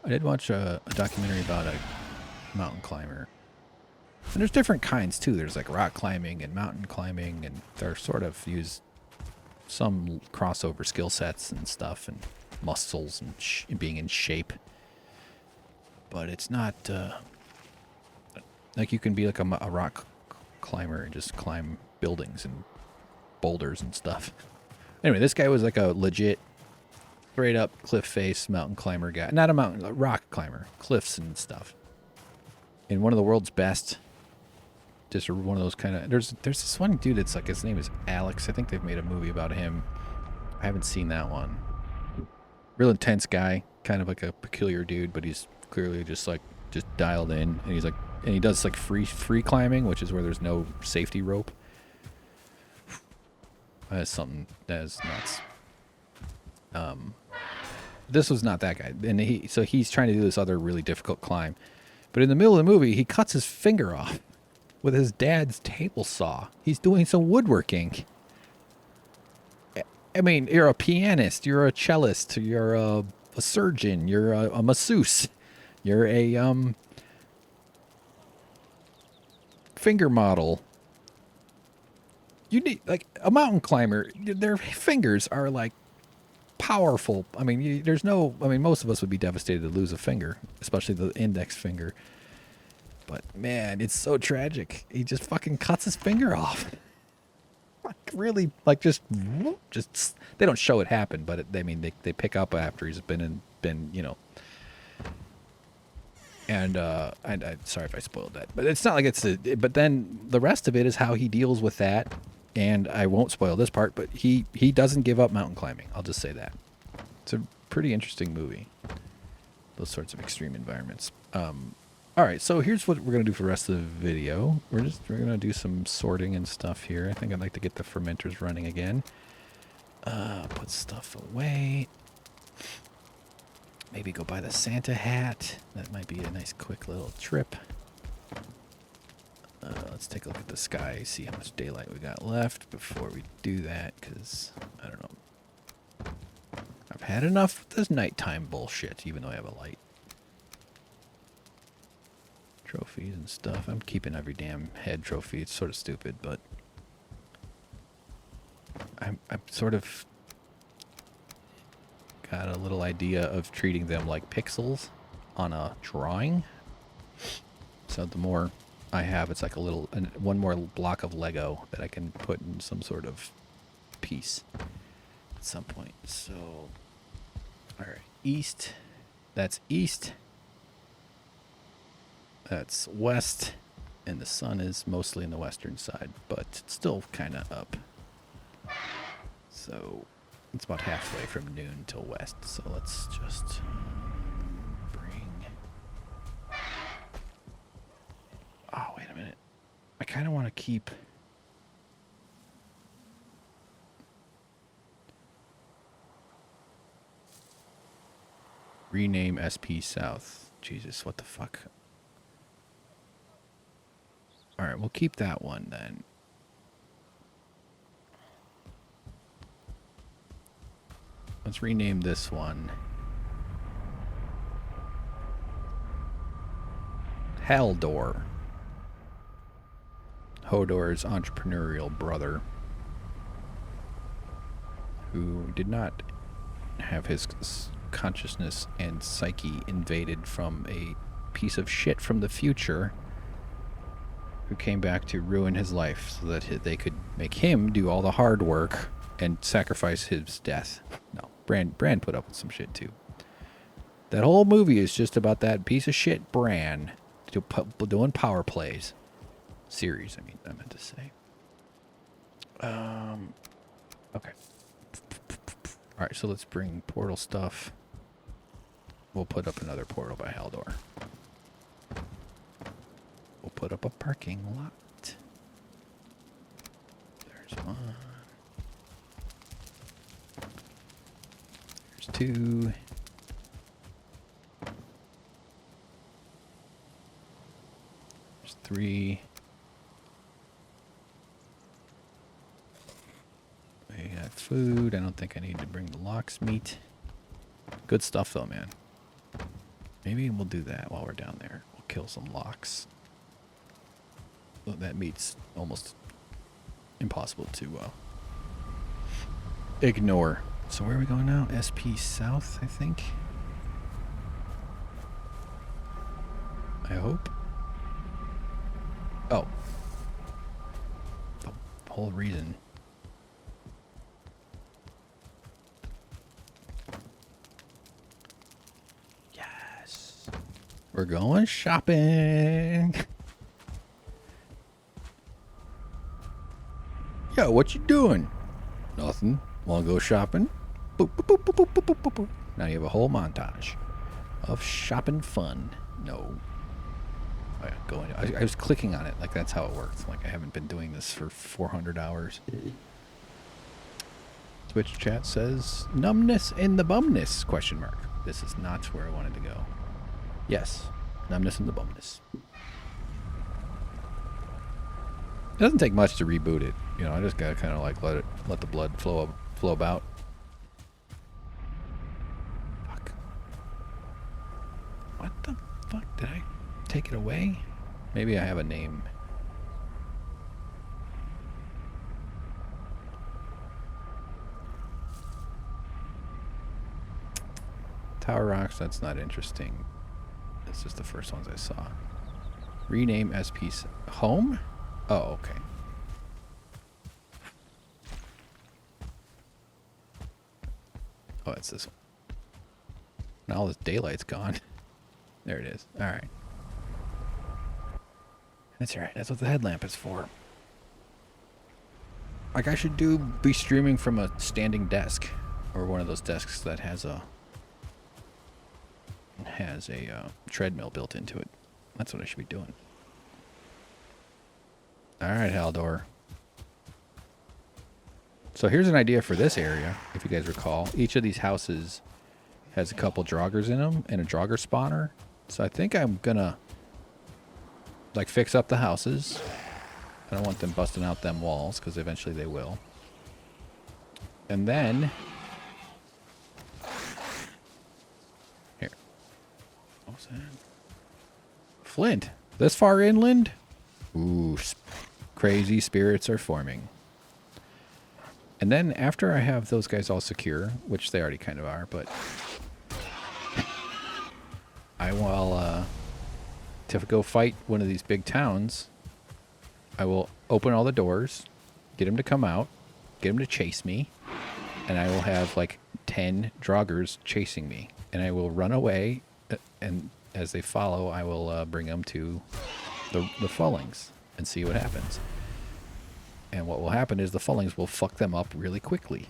I did watch a documentary about a mountain climber. And there's different kinds, too. There's like rock climbing and mountain climbing, and they're sort of use some crossover skill sets and stuff, and muscles and being in shape. But it's not... like you can be like a rock climber and just climb buildings and boulders and stuff. Anyway, this guy was like a legit, straight up cliff face mountain climber guy. Not a rock climber. Cliffs and stuff. And one of the world's best. Just one of those kind of... There's this one dude that's like, his name is Alex. I think they've made a movie about him. I haven't seen that one. Real intense guy. Kind of like a peculiar dude, but he's clearly just dialed in. And he's like... And he does like free climbing, which is where there's no safety rope. That's something that is nuts. This was not that guy. And he's trying to do this other really difficult climb. But in the middle of the movie, he cuts his finger off with his dad's table saw. He's doing some woodworking. I mean, you're a pianist, you're a cellist, you're a surgeon, you're a masseuse, you're a finger model. You need, like, a mountain climber, their fingers are like powerful. I mean, most of us would be devastated to lose a finger, especially the index finger. But man, it's so tragic. He just fucking cuts his finger off. Like, really, like just they don't show it happen, but they pick up after he's been you know. And I'm sorry if I spoiled that, but it's not like but then the rest of it is how he deals with that. And I won't spoil this part, but he doesn't give up mountain climbing. I'll just say that. It's a pretty interesting movie. Those sorts of extreme environments. All right, so here's what we're going to do for the rest of the video. We're going to do some sorting and stuff here. I think I'd like to get the fermenters running again. Put stuff away. Maybe go buy the Santa hat. That might be a nice quick little trip. Let's take a look at the sky, see how much daylight we got left before we do that, because, I don't know. I've had enough of this nighttime bullshit, even though I have a light. Trophies and stuff. I'm keeping every damn head trophy. It's sort of stupid, but I'm sort of got a little idea of treating them like pixels on a drawing. So the more I have, it's like one more block of Lego that I can put in some sort of piece at some point. So, all right, east. That's east. That's west, and the sun is mostly in the western side, but it's still kind of up. So it's about halfway from noon till west. So let's just bring... Oh, wait a minute. I kind of want to keep... Rename SP South. Jesus, what the fuck? All right, we'll keep that one then. Let's rename this one Haldor. Hodor's entrepreneurial brother, who did not have his consciousness and psyche invaded from a piece of shit from the future, who came back to ruin his life so that they could make him do all the hard work and sacrifice his death. No, Bran put up with some shit too. That whole movie is just about that piece of shit Bran doing power plays. Series, I meant to say. Okay. Alright, so let's bring portal stuff. We'll put up another portal by Haldor. We'll put up a parking lot. There's one. There's two. There's three. We got food. I don't think I need to bring the lox meat. Good stuff though, man. Maybe we'll do that while we're down there. We'll kill some lox. Oh, that meat's almost impossible to ignore. So where are we going now? SP South, I think. I hope. Oh. The whole reason. Yes. We're going shopping. Yo, what you doing? Nothing. Wanna go shopping? Boop, boop, boop, boop, boop, boop, boop, boop. Now you have a whole montage of shopping fun. No. Oh yeah, go in. I was clicking on it like that's how it works. Like I haven't been doing this for 400 hours. Twitch chat says numbness in the bumness ? This is not where I wanted to go. Yes, numbness in the bumness. It doesn't take much to reboot it. You know, I just gotta kind of like let the blood flow about. Fuck. What the fuck? Did I take it away? Maybe I have a name. Tower Rocks, that's not interesting. It's just the first ones I saw. Rename SP's home? Oh, okay. Oh, it's this one. Now all this daylight's gone. There it is. All right. That's all right. That's what the headlamp is for. Like I should be streaming from a standing desk, or one of those desks that has a treadmill built into it. That's what I should be doing. All right, Haldor. So here's an idea for this area, if you guys recall. Each of these houses has a couple draugrs in them and a draugr spawner. So I think I'm gonna like fix up the houses. I don't want them busting out them walls because eventually they will. And then here. What was that? Flint. This far inland? Ooh, crazy spirits are forming. And then after I have those guys all secure, which they already kind of are, but I will, to go fight one of these big towns, I will open all the doors, get them to come out, get them to chase me, and I will have like 10 draugrs chasing me. And I will run away, and as they follow, I will bring them to the Fullings and see what happens. And what will happen is the Fullings will fuck them up really quickly.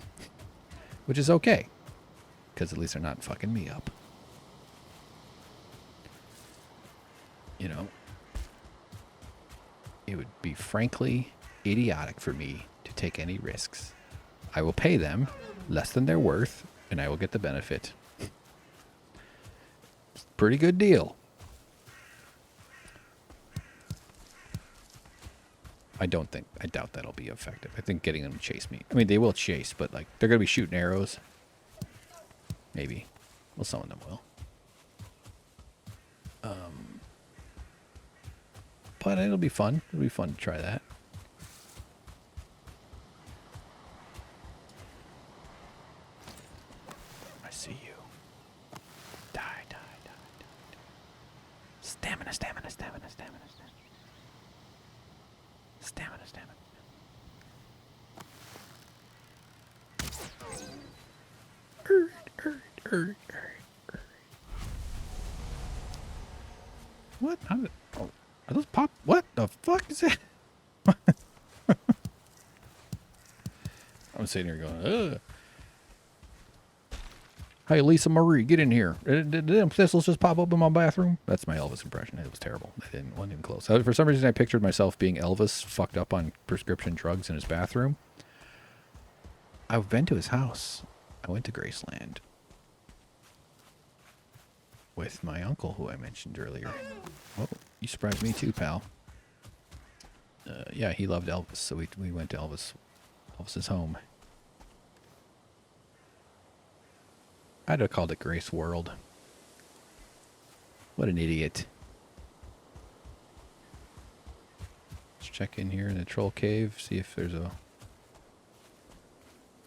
Which is okay. Because at least they're not fucking me up. You know. It would be frankly idiotic for me to take any risks. I will pay them less than they're worth, and I will get the benefit. Pretty good deal. I doubt that'll be effective. I think getting them to chase me. I mean, they will chase, but like they're gonna be shooting arrows. Maybe. Well, some of them will. But it'll be fun. It'll be fun to try that. I see you. Die. Stamina. Stamina. What? Oh, are those pop? What the fuck is that? I'm sitting here going, ugh. Hey, Lisa Marie, get in here. Did them pistols just pop up in my bathroom? That's my Elvis impression. It was terrible. Wasn't even close. For some reason, I pictured myself being Elvis, fucked up on prescription drugs in his bathroom. I've been to his house. I went to Graceland with my uncle, who I mentioned earlier. Oh, you surprised me too, pal. Yeah, he loved Elvis, so we went to Elvis's home. I'd have called it Grace World. What an idiot. Let's check in here in the troll cave, see if there's a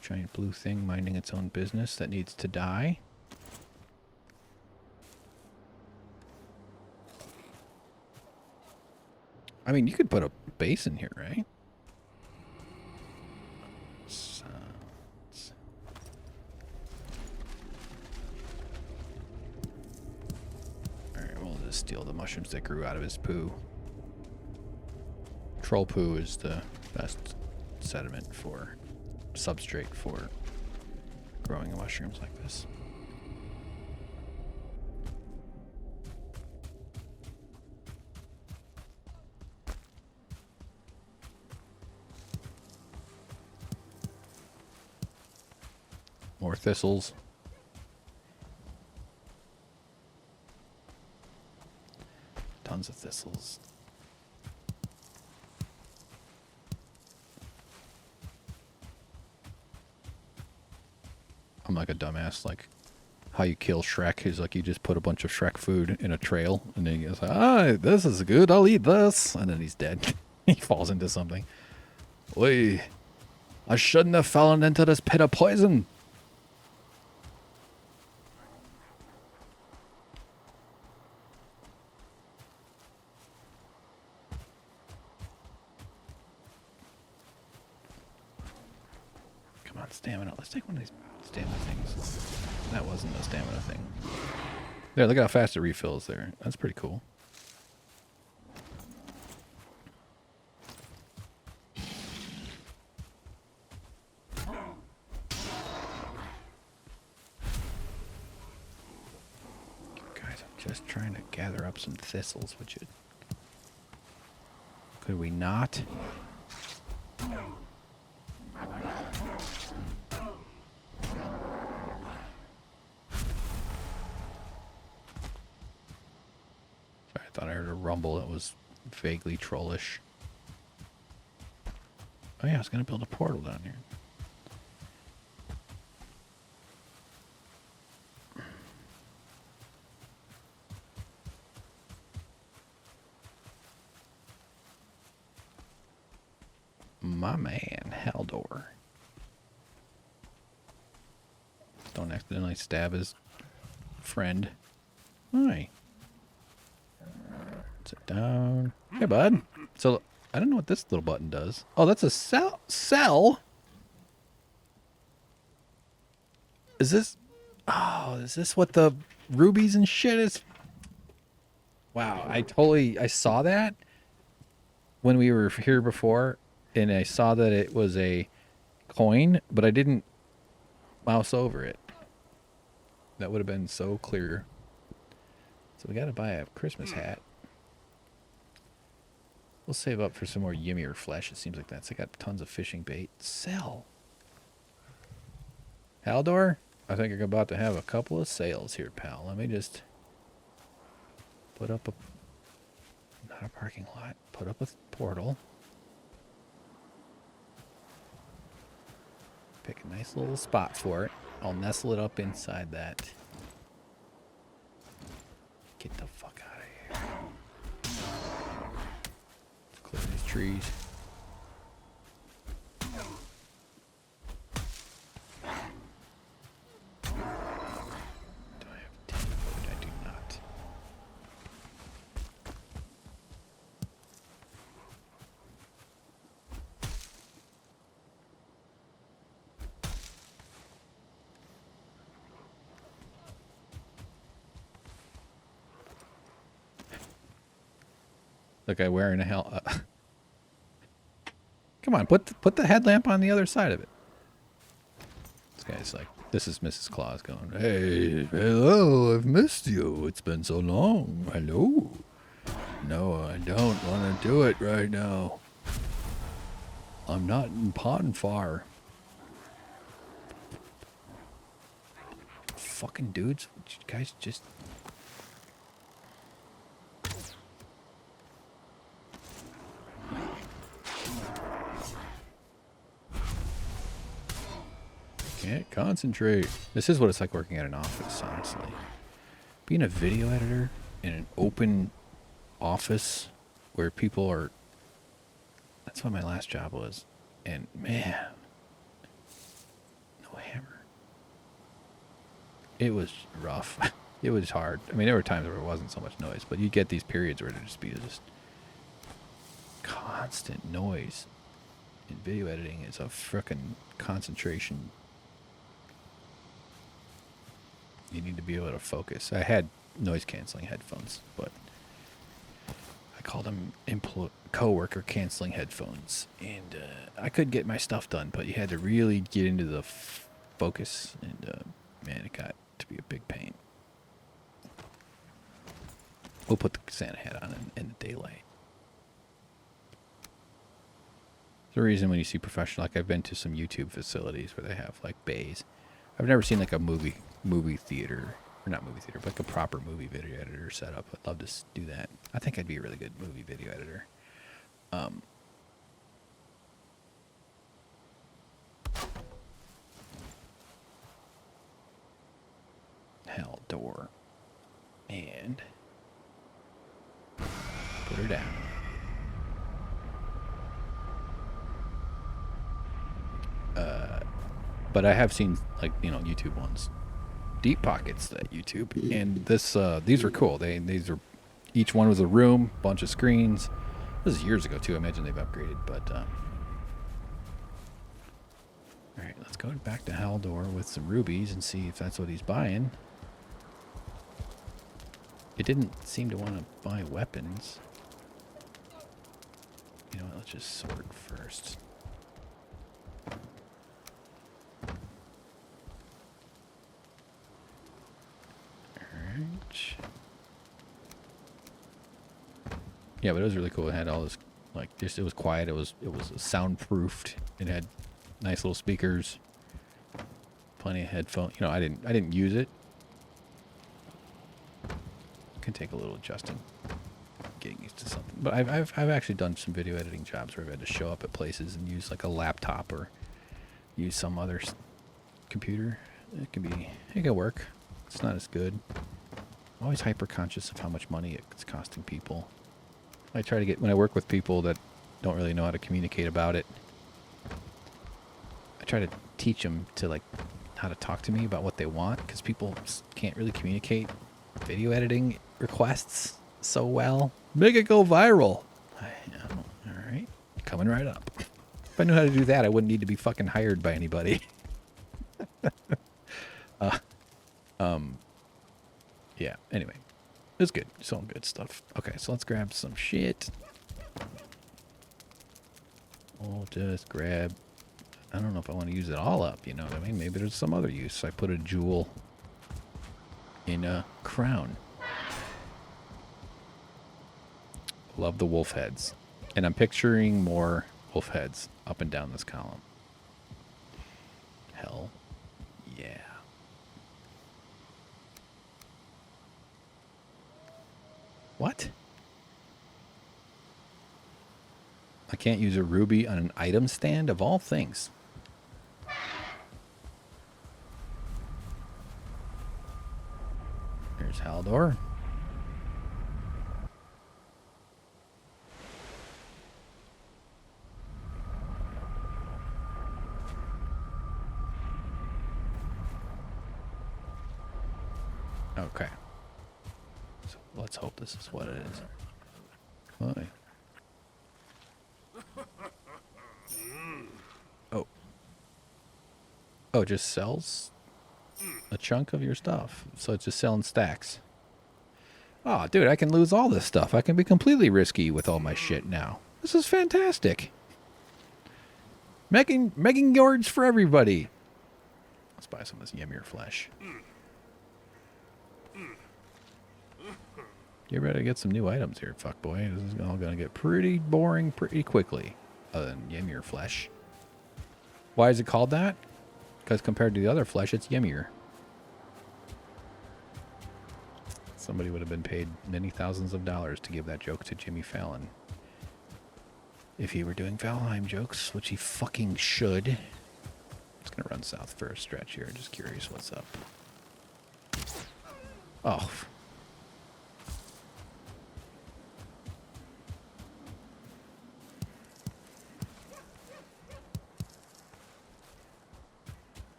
giant blue thing minding its own business that needs to die. I mean, you could put a base in here, right? Sounds. Alright, we'll just steal the mushrooms that grew out of his poo. Troll poo is the best sediment for substrate for growing mushrooms like this. More thistles. Tons of thistles. I'm like a dumbass, like how you kill Shrek is like you just put a bunch of Shrek food in a trail and then he goes, ah, this is good, I'll eat this, and then he's dead. He falls into something. Oi, I shouldn't have fallen into this pit of poison. Come on, stamina. Let's take one of these stamina things. That wasn't a stamina thing. There, look how fast it refills there. That's pretty cool. Guys, I'm just trying to gather up some thistles, would you? Could we not? I thought I heard a rumble that was vaguely trollish. Oh yeah, I was going to build a portal down here. My man, Haldor. Don't accidentally stab his friend. Hi. Sit down. Hey, bud. So, I don't know what this little button does. Oh, that's a cell. Cell? Is this... Oh, is this what the rubies and shit is? Wow, I saw that when we were here before, and I saw that it was a coin, but I didn't mouse over it. That would have been so clear. So we got to buy a Christmas hat. We'll save up for some more yimmier flesh. It seems like that's. I got tons of fishing bait. Sell. Haldor, I think you're about to have a couple of sales here, pal. Let me just put up a... Not a parking lot. Put up a portal. Pick a nice little spot for it. I'll nestle it up inside that. Get the fuck out of here. Clear these trees. Do I have 10 food? I do not. The guy wearing a helmet. Come on, put the headlamp on the other side of it. This guy's like, this is Mrs. Claus going, hey, hello, I've missed you. It's been so long. Hello. No, I don't want to do it right now. I'm not in Ponfar. Fucking dudes, would you guys just... Can't concentrate. This is what it's like working at an office, honestly. Being a video editor in an open office where people are... That's what my last job was. And, man, no hammer. It was rough. It was hard. I mean, there were times where it wasn't so much noise, but you get these periods where it'd just be just constant noise. In video editing, it's a frickin' concentration. You need to be able to focus. I had noise-canceling headphones, but I called them coworker canceling headphones, and I could get my stuff done, but you had to really get into the focus, and man, it got to be a big pain. We'll put the Santa hat on in the daylight. The reason when you see professional, like I've been to some YouTube facilities where they have like bays. I've never seen like a movie theater, or not movie theater, but like a proper movie video editor setup. I'd love to do that. I think I'd be a really good movie video editor. Hell door. And put her down. But I have seen, like, you know, YouTube ones. Deep Pockets, that YouTube. And this, these were cool. These are, each one was a room, bunch of screens. This is years ago, too. I imagine they've upgraded, but, all right, let's go back to Haldor with some rubies and see if that's what he's buying. It didn't seem to want to buy weapons. You know what, let's just sort first. Yeah, but it was really cool. It had all this, like, just, it was quiet. It was soundproofed. It had nice little speakers, plenty of headphones. You know, I didn't use it. It can take a little adjusting, getting used to something. But I've actually done some video editing jobs where I've had to show up at places and use like a laptop or use some other computer. It can work. It's not as good. I'm always hyper conscious of how much money it's costing people. I try to get, when I work with people that don't really know how to communicate about it, I try to teach them to, like, how to talk to me about what they want, because people can't really communicate video editing requests so well. Make it go viral. All right, coming right up. If I knew how to do that, I wouldn't need to be fucking hired by anybody. Yeah, anyway. It was good. Some good stuff. Okay, so let's grab some shit. We'll just grab... I don't know if I want to use it all up, you know what I mean? Maybe there's some other use. I put a jewel in a crown. Love the wolf heads. And I'm picturing more wolf heads up and down this column. Hell yeah. What? I can't use a ruby on an item stand of all things. Here's Haldor. Okay. So let's hope this is what it is. Hi. Oh. Oh, it just sells a chunk of your stuff. So it's just selling stacks. Oh, dude, I can lose all this stuff. I can be completely risky with all my shit now. This is fantastic. Making yards for everybody. Let's buy some of this Ymir flesh. You're ready to get some new items here, fuckboy. This is all going to get pretty boring pretty quickly. Other than Ymir flesh. Why is it called that? Because compared to the other flesh, it's Ymir. Somebody would have been paid many thousands of dollars to give that joke to Jimmy Fallon. If he were doing Valheim jokes, which he fucking should. Just gonna run south for a stretch here. Just curious what's up. Oh.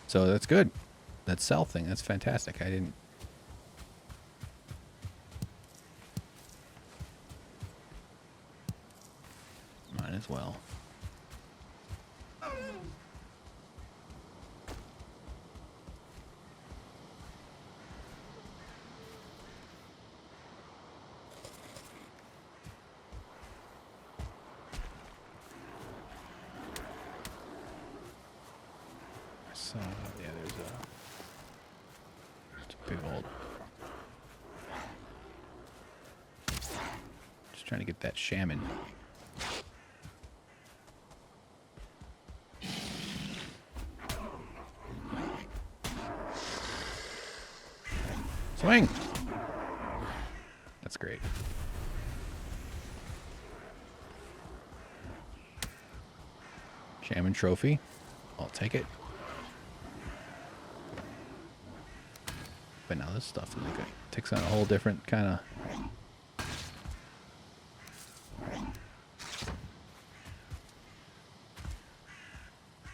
So that's good. That sell thing, that's fantastic. I didn't... Might as well. So, yeah, there's a big old... Just trying to get that shaman. Swing! That's great. Shaman trophy. I'll take it. But now this stuff is like takes on a whole different kind of...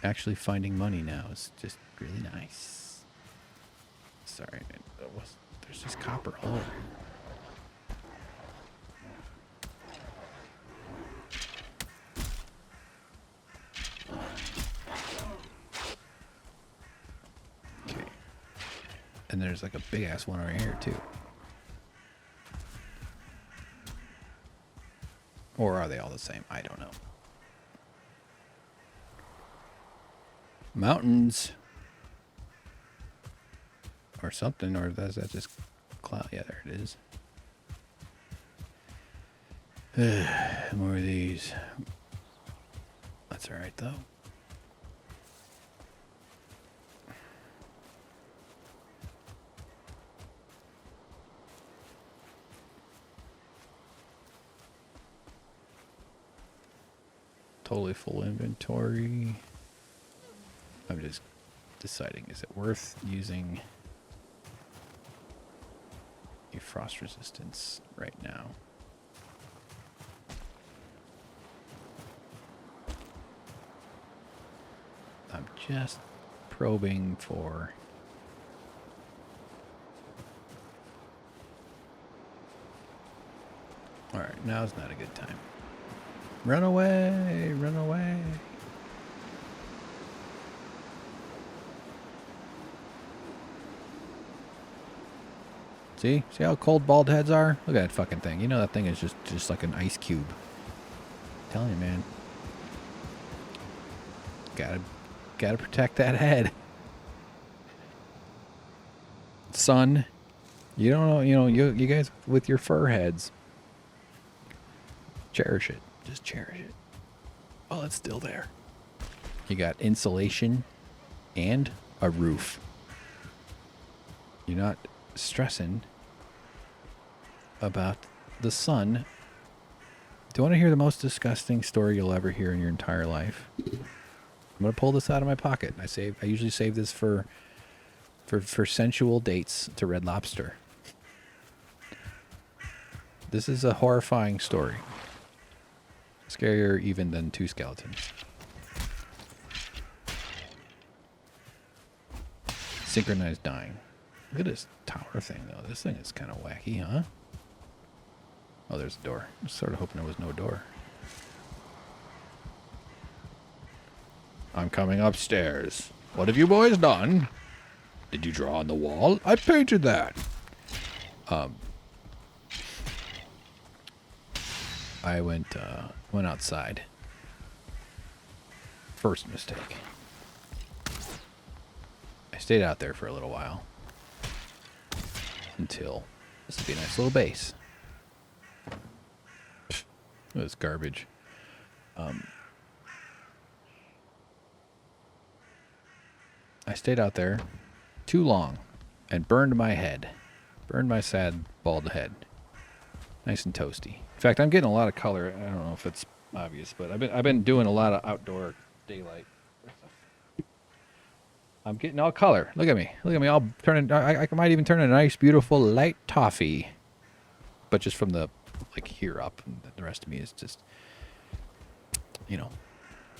Actually finding money now is just really nice. Sorry, there's just copper all over. Okay. And there's like a big ass one over here too. Or are they all the same? I don't know. Mountains. Or something, or is that just cloud? Yeah, there it is. More of these. That's alright though. Totally full inventory. I'm just deciding, is it worth using a frost resistance right now? I'm just probing for... Alright, now's not a good time. Run away! Run away! See? See how cold bald heads are? Look at that fucking thing. You know that thing is just like an ice cube. I'm telling you, man. Gotta protect that head. Son, you don't know, you guys with your fur heads. Cherish it. Just cherish it. While it's still there. You got insulation and a roof. You're not stressing about the sun. Do you want to hear the most disgusting story you'll ever hear in your entire life? I'm gonna pull this out of my pocket. I usually save this for sensual dates to Red Lobster. This is a horrifying story. Scarier even than two skeletons. Synchronized dying. Look at this tower thing, though. This thing is kind of wacky, huh? Oh, there's a door. I was sort of hoping there was no door. I'm coming upstairs. What have you boys done? Did you draw on the wall? I painted that. I went outside. First mistake. I stayed out there for a little while. Until this would be a nice little base. It was garbage. I stayed out there too long and burned my head. Burned my sad bald head. Nice and toasty. In fact, I'm getting a lot of color. I don't know if it's obvious, but I've been doing a lot of outdoor daylight. I'm getting all color. Look at me. Look at me. I'll turn. I might even turn a nice, beautiful light toffee, but just from the like here up. And the rest of me is just, you know,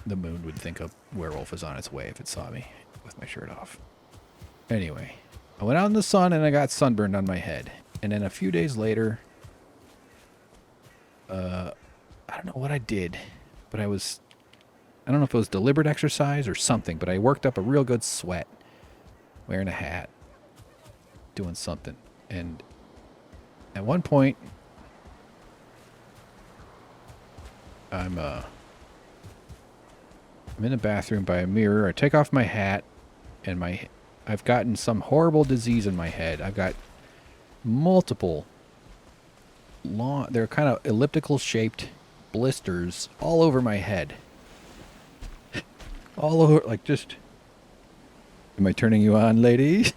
the moon would think a werewolf is on its way if it saw me with my shirt off. Anyway, I went out in the sun and I got sunburned on my head. And then a few days later, I don't know what I did, but I don't know if it was deliberate exercise or something, but I worked up a real good sweat wearing a hat, doing something. And at one point, I'm in the bathroom by a mirror. I take off my hat, and I've gotten some horrible disease in my head. I've got multiple they're kind of elliptical shaped blisters all over my head. All over, like, just... Am I turning you on, lady?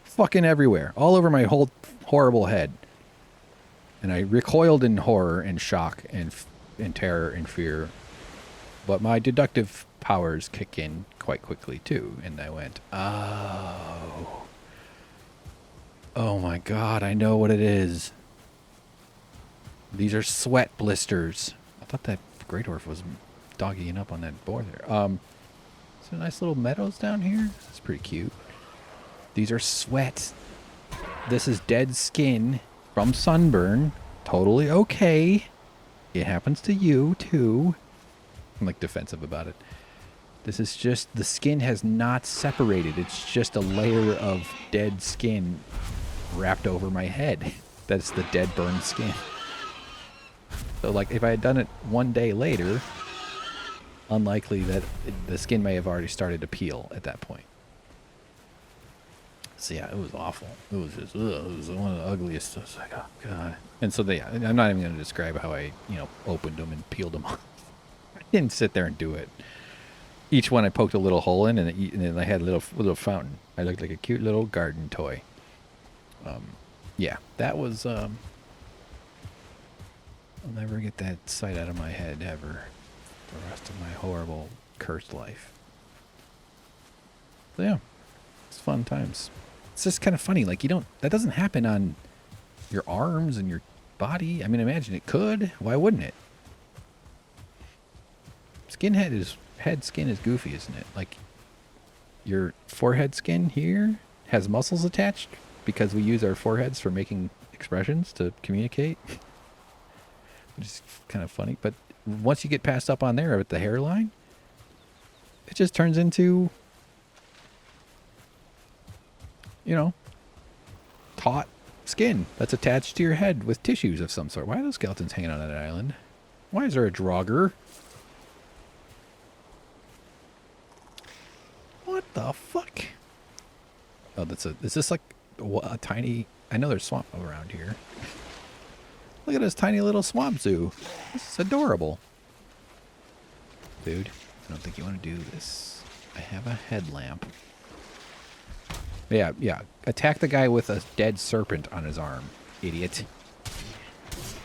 Fucking everywhere. All over my whole horrible head. And I recoiled in horror and shock and terror and fear. But my deductive powers kick in quite quickly, too. And I went, oh. Oh my god, I know what it is. These are sweat blisters. I thought that Grey Dwarf was doggying up on that boar there. Some nice little meadows down here. That's pretty cute. These are sweat. This is dead skin from sunburn. Totally okay. It happens to you, too. I'm, like, defensive about it. This is just... The skin has not separated. It's just a layer of dead skin wrapped over my head. That's the dead, burned skin. So, like, if I had done it one day later, unlikely that the skin may have already started to peel at that point. So, yeah, it was awful. It was just, it was one of the ugliest. I was like, oh, God. And so, I'm not even going to describe how I, opened them and peeled them off. I didn't sit there and do it. Each one I poked a little hole in, and then I had a little fountain. I looked like a cute little garden toy. Yeah, that was... I'll never get that sight out of my head ever. For the rest of my horrible, cursed life. So yeah, it's fun times. It's just kind of funny. Like, that doesn't happen on your arms and your body. I mean, imagine it could. Why wouldn't it? Head skin is goofy, isn't it? Like, your forehead skin here has muscles attached because we use our foreheads for making expressions to communicate. Which is kind of funny. But once you get past up on there with the hairline, it just turns into, taut skin that's attached to your head with tissues of some sort. Why are those skeletons hanging on that island? Why is there a draugr? What the fuck? Oh, is this like a tiny... I know there's swamp around here. Look at this tiny little swamp zoo. This is adorable. Dude, I don't think you want to do this. I have a headlamp. Yeah. Attack the guy with a dead serpent on his arm, idiot.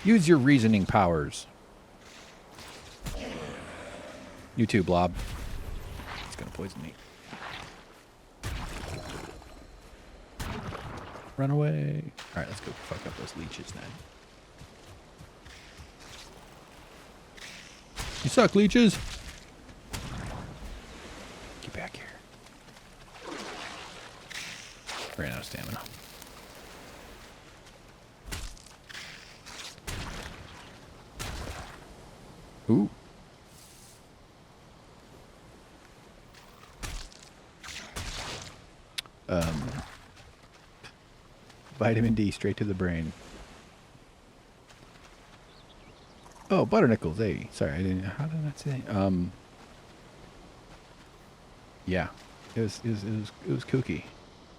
Use your reasoning powers. You too, Blob. It's gonna poison me. Run away. Alright, let's go fuck up those leeches then. You suck, leeches. Get back here. Ran out of stamina. Ooh. Vitamin D straight to the brain. Oh, butternickels. Hey, sorry, I didn't. How did I say? Yeah, it was kooky.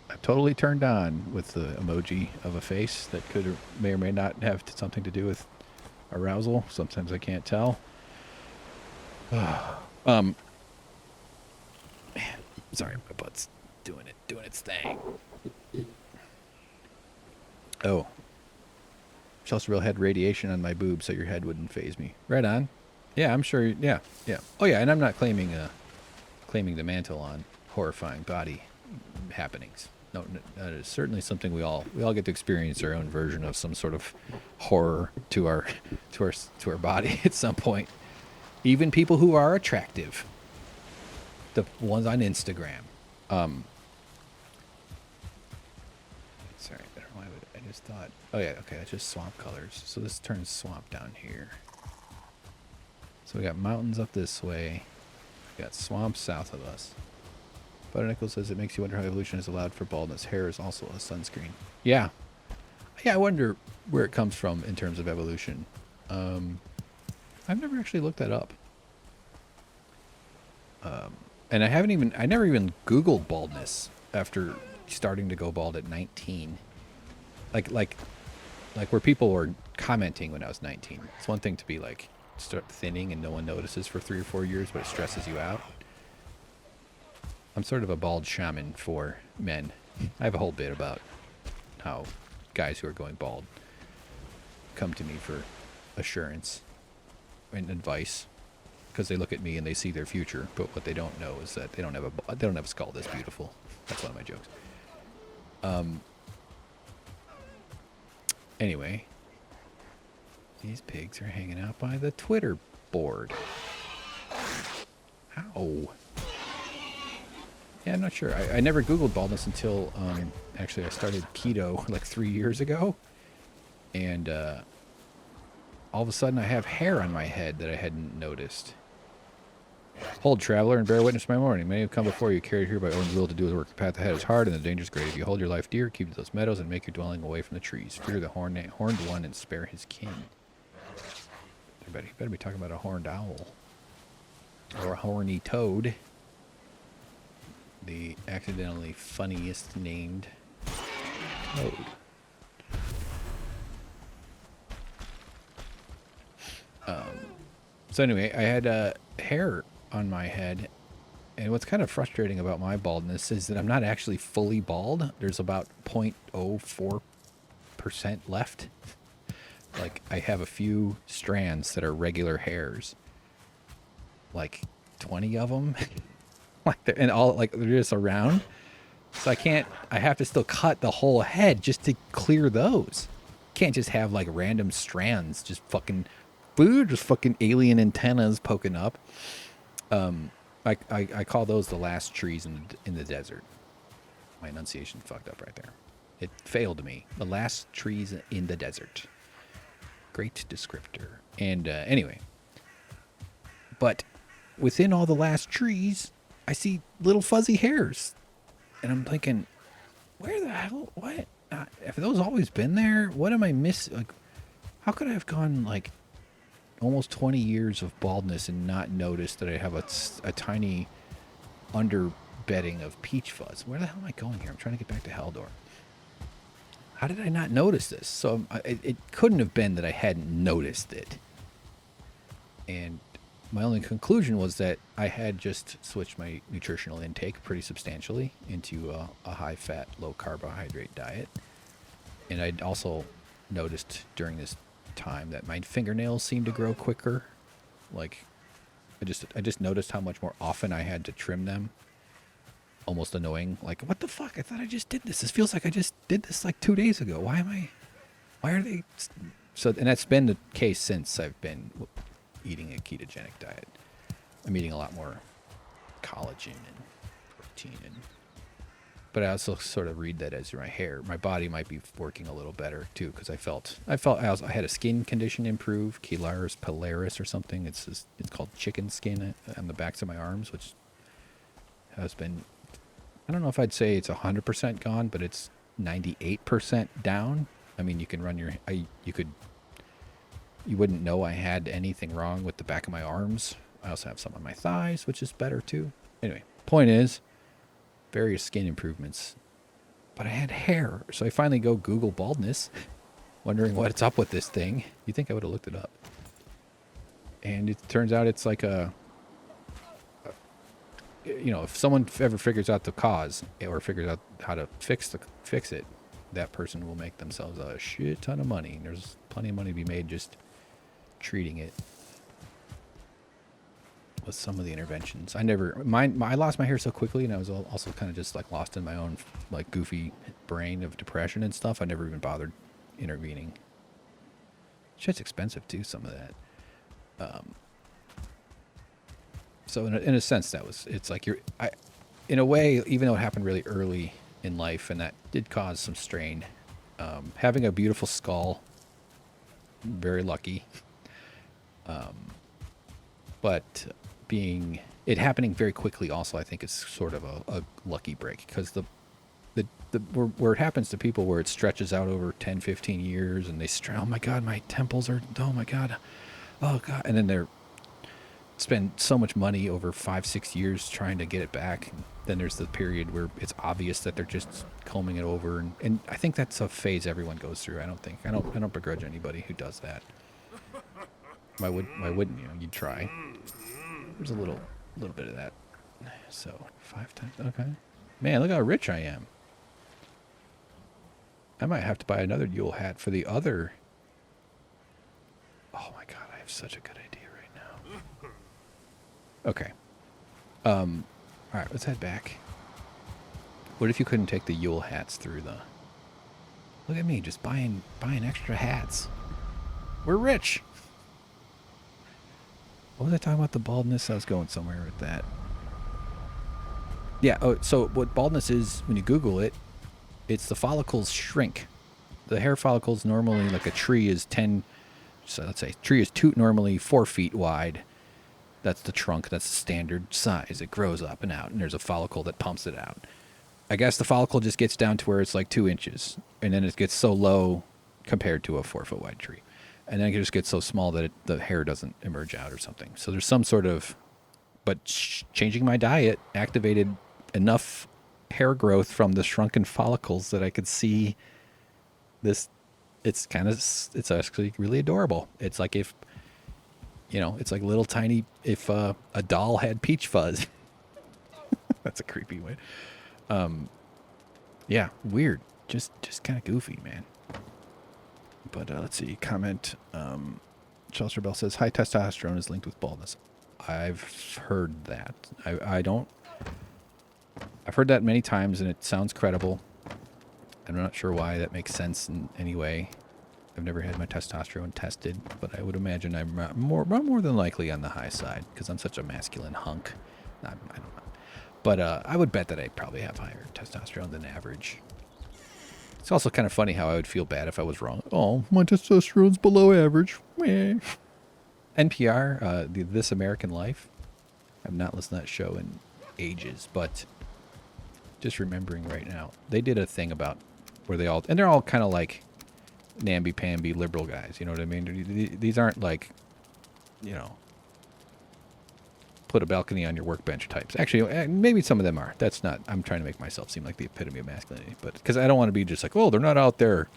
I'm totally turned on with the emoji of a face that may or may not have something to do with arousal. Sometimes I can't tell. Man, sorry, my butt's doing its thing. Oh, She also had radiation on my boobs, so your head wouldn't phase me. Right on. Yeah, I'm sure. Yeah, yeah. Oh yeah, and I'm not claiming the mantle on horrifying body happenings. No, that is certainly something we all get to experience our own version of some sort of horror to our body at some point. Even people who are attractive, the ones on Instagram. Sorry, I don't know why I just thought. Oh yeah, okay, that's just swamp colors. So this turns swamp down here. So we got mountains up this way. We got swamp south of us. Butter Nickel says it makes you wonder how evolution has allowed for baldness. Hair is also a sunscreen. Yeah. Yeah, I wonder where it comes from in terms of evolution. I've never actually looked that up. And I never even Googled baldness after starting to go bald at 19. Like where people were commenting when I was 19. It's one thing to be like, start thinning and no one notices for 3 or 4 years, but it stresses you out. I'm sort of a bald shaman for men. I have a whole bit about how guys who are going bald come to me for assurance and advice because they look at me and they see their future, but what they don't know is that they don't have a skull this beautiful. That's one of my jokes. Anyway, these pigs are hanging out by the Twitter board. Ow. Yeah, I'm not sure. I never Googled baldness until, actually, I started keto like 3 years ago. And all of a sudden, I have hair on my head that I hadn't noticed. Hold, traveler, and bear witness to my morning. Many have come before you, carried here by Odin's will to do the work. The path ahead is hard, and the danger is great. If you hold your life dear, keep to those meadows, and make your dwelling away from the trees. Fear the horned one and spare his kin. Everybody better be talking about a horned owl. Or a horny toad. The accidentally funniest named toad. So anyway, I had hair on my head, and what's kind of frustrating about my baldness is that I'm not actually fully bald. There's about 0.04% left. Like, I have a few strands that are regular hairs, like 20 of them. Like they're just around. So I have to still cut the whole head just to clear those. Can't just have like random strands just fucking alien antennas poking up. I call those the last trees in the desert. My enunciation fucked up right there. It failed me. The last trees in the desert. Great descriptor. And anyway, but within all the last trees, I see little fuzzy hairs, and I'm thinking, where the hell? What? Have those always been there? What am I missing? Like, how could I have gone like almost 20 years of baldness and not noticed that I have a tiny underbedding of peach fuzz? Where the hell am I going here? I'm trying to get back to Haldor. How did I not notice this? So it couldn't have been that I hadn't noticed it. And my only conclusion was that I had just switched my nutritional intake pretty substantially into a high-fat, low-carbohydrate diet. And I'd also noticed during this time that my fingernails seemed to grow quicker. Like, I just noticed how much more often I had to trim them. Almost annoying. Like, what the fuck? I thought I just did this. This feels like I just did this like 2 days ago. Why are they... So, and that's been the case since I've been eating a ketogenic diet. I'm eating a lot more collagen and protein, but I also sort of read that as my body might be working a little better too, because I had a skin condition improve, Chilaris pilaris or something. It's called chicken skin on the backs of my arms, which has been, I don't know if I'd say it's 100% gone, but it's 98% down. I mean, you can run you wouldn't know I had anything wrong with the back of my arms. I also have some on my thighs, which is better too. Anyway, point is, various skin improvements. But I had hair, so I finally go Google baldness, wondering what's up with this thing. You'd think I would have looked it up. And it turns out it's like if someone ever figures out the cause or figures out how to fix it, that person will make themselves a shit ton of money. And there's plenty of money to be made just treating it with some of the interventions. I lost my hair so quickly, and I was also kind of just like lost in my own like goofy brain of depression and stuff. I never even bothered intervening. Shit's expensive too, some of that. So in a sense, it's like in a way, even though it happened really early in life, and that did cause some strain. Having a beautiful skull, very lucky. But it happening very quickly also, I think, is sort of a lucky break, because where it happens to people where it stretches out over 10, 15 years and they oh my God, my temples are, oh my God, oh God. And then they're spend so much money over 5, 6 years trying to get it back. And then there's the period where it's obvious that they're just combing it over. And I think that's a phase everyone goes through. I don't begrudge anybody who does that. Why wouldn't you? You'd try. There's a little bit of that. So 5 times. Okay. Man, look how rich I am. I might have to buy another Yule hat for the other. Oh my God, I have such a good idea right now. Okay. All right, let's head back. What if you couldn't take the Yule hats through the... Look at me, just buying extra hats. We're rich. What was I talking about, the baldness? I was going somewhere with that. Yeah, so what baldness is, when you Google it, it's the follicles shrink. The hair follicles normally, like a tree is 10, so let's say tree is normally 4 feet wide. That's the trunk, that's the standard size. It grows up and out, and there's a follicle that pumps it out. I guess the follicle just gets down to where it's like 2 inches, and then it gets so low compared to a 4-foot wide tree. And then it just gets so small that the hair doesn't emerge out or something. So there's some sort of... But changing my diet activated enough hair growth from the shrunken follicles that I could see this. It's actually really adorable. It's like if, it's like little tiny, if a doll had peach fuzz. That's a creepy way. Yeah, weird. Just kind of goofy, man. But let's see. Comment. Chelsea Bell says, high testosterone is linked with baldness. I've heard that. I've heard that many times, and it sounds credible. I'm not sure why that makes sense in any way. I've never had my testosterone tested, but I would imagine I'm more than likely on the high side, because I'm such a masculine hunk. I don't know. But I would bet that I probably have higher testosterone than average. It's also kind of funny how I would feel bad if I was wrong. Oh, my testosterone's below average. Meh. NPR, This American Life. I've not listened to that show in ages, but just remembering right now, they did a thing about where they're all kind of like namby-pamby liberal guys, you know what I mean? These aren't like, put a balcony on your workbench types. Actually, maybe some of them are. That's not, I'm trying to make myself seem like the epitome of masculinity, but because I don't want to be just like, oh, they're not out there.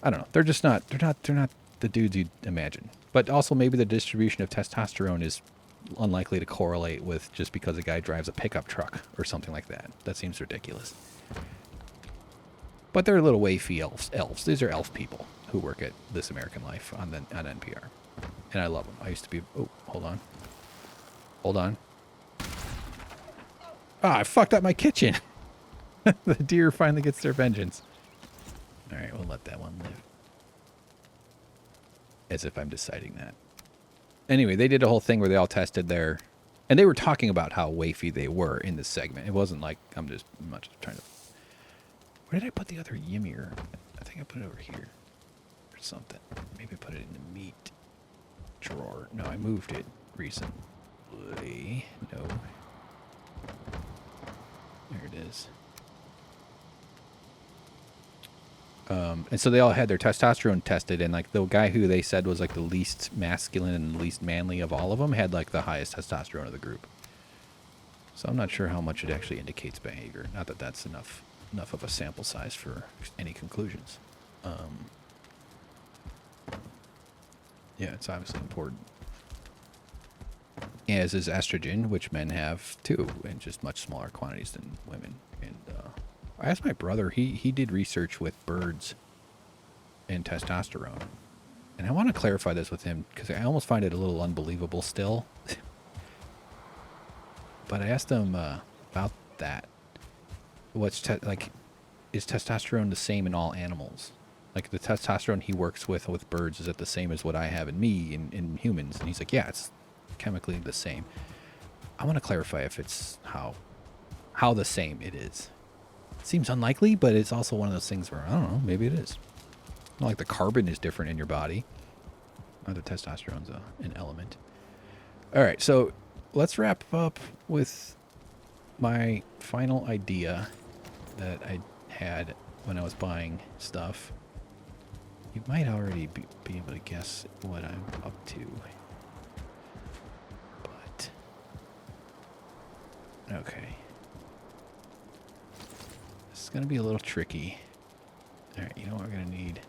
I don't know. They're just not, they're not the dudes you'd imagine. But also maybe the distribution of testosterone is unlikely to correlate with just because a guy drives a pickup truck or something like that. That seems ridiculous. But they're little wafy elves. These are elf people who work at This American Life on NPR. And I love them. I used to be... Oh, hold on. Hold on. Ah, I fucked up my kitchen. The deer finally gets their vengeance. All right, we'll let that one live. As if I'm deciding that. Anyway, they did a whole thing where they all tested their... And they were talking about how wafy they were in this segment. It wasn't like I'm just trying to... Where did I put the other Ymir? I think I put it over here. Or something. Maybe I put it in the meat drawer. No, I moved it recently. No. There it is. And so they all had their testosterone tested, and like the guy who they said was like the least masculine and least manly of all of them had like the highest testosterone of the group. So I'm not sure how much it actually indicates behavior. Not that that's enough of a sample size for any conclusions. Yeah, it's obviously important. As is estrogen, which men have too, in just much smaller quantities than women. And I asked my brother. He did research with birds and testosterone, and I want to clarify this with him because I almost find it a little unbelievable still. But I asked him about that. Like, is testosterone the same in all animals? Like the testosterone he works with birds, is it the same as what I have in me in humans? And he's like, yeah, it's chemically the same. I want to clarify if it's how the same it is. It seems unlikely, but it's also one of those things where I don't know, maybe it is. Not like the carbon is different in your body. Or the testosterone's an element. All right, so let's wrap up with my final idea that I had when I was buying stuff. You might already be able to guess what I'm up to. But, okay. This is going to be a little tricky. All right, you know what we're going to need?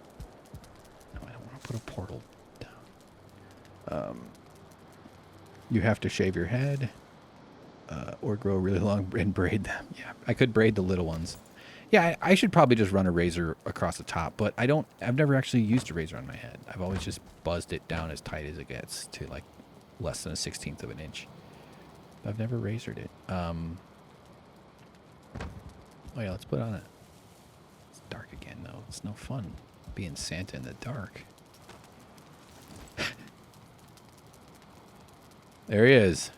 No, I don't want to put a portal down. You have to shave your head or grow really long and braid them. Yeah, I could braid the little ones. Yeah, I should probably just run a razor across the top, but I've never actually used a razor on my head. I've always just buzzed it down as tight as it gets to like less than a 16th of an inch. I've never razored it. Oh yeah, let's put on it. It's dark again though. It's no fun being Santa in the dark. There he is.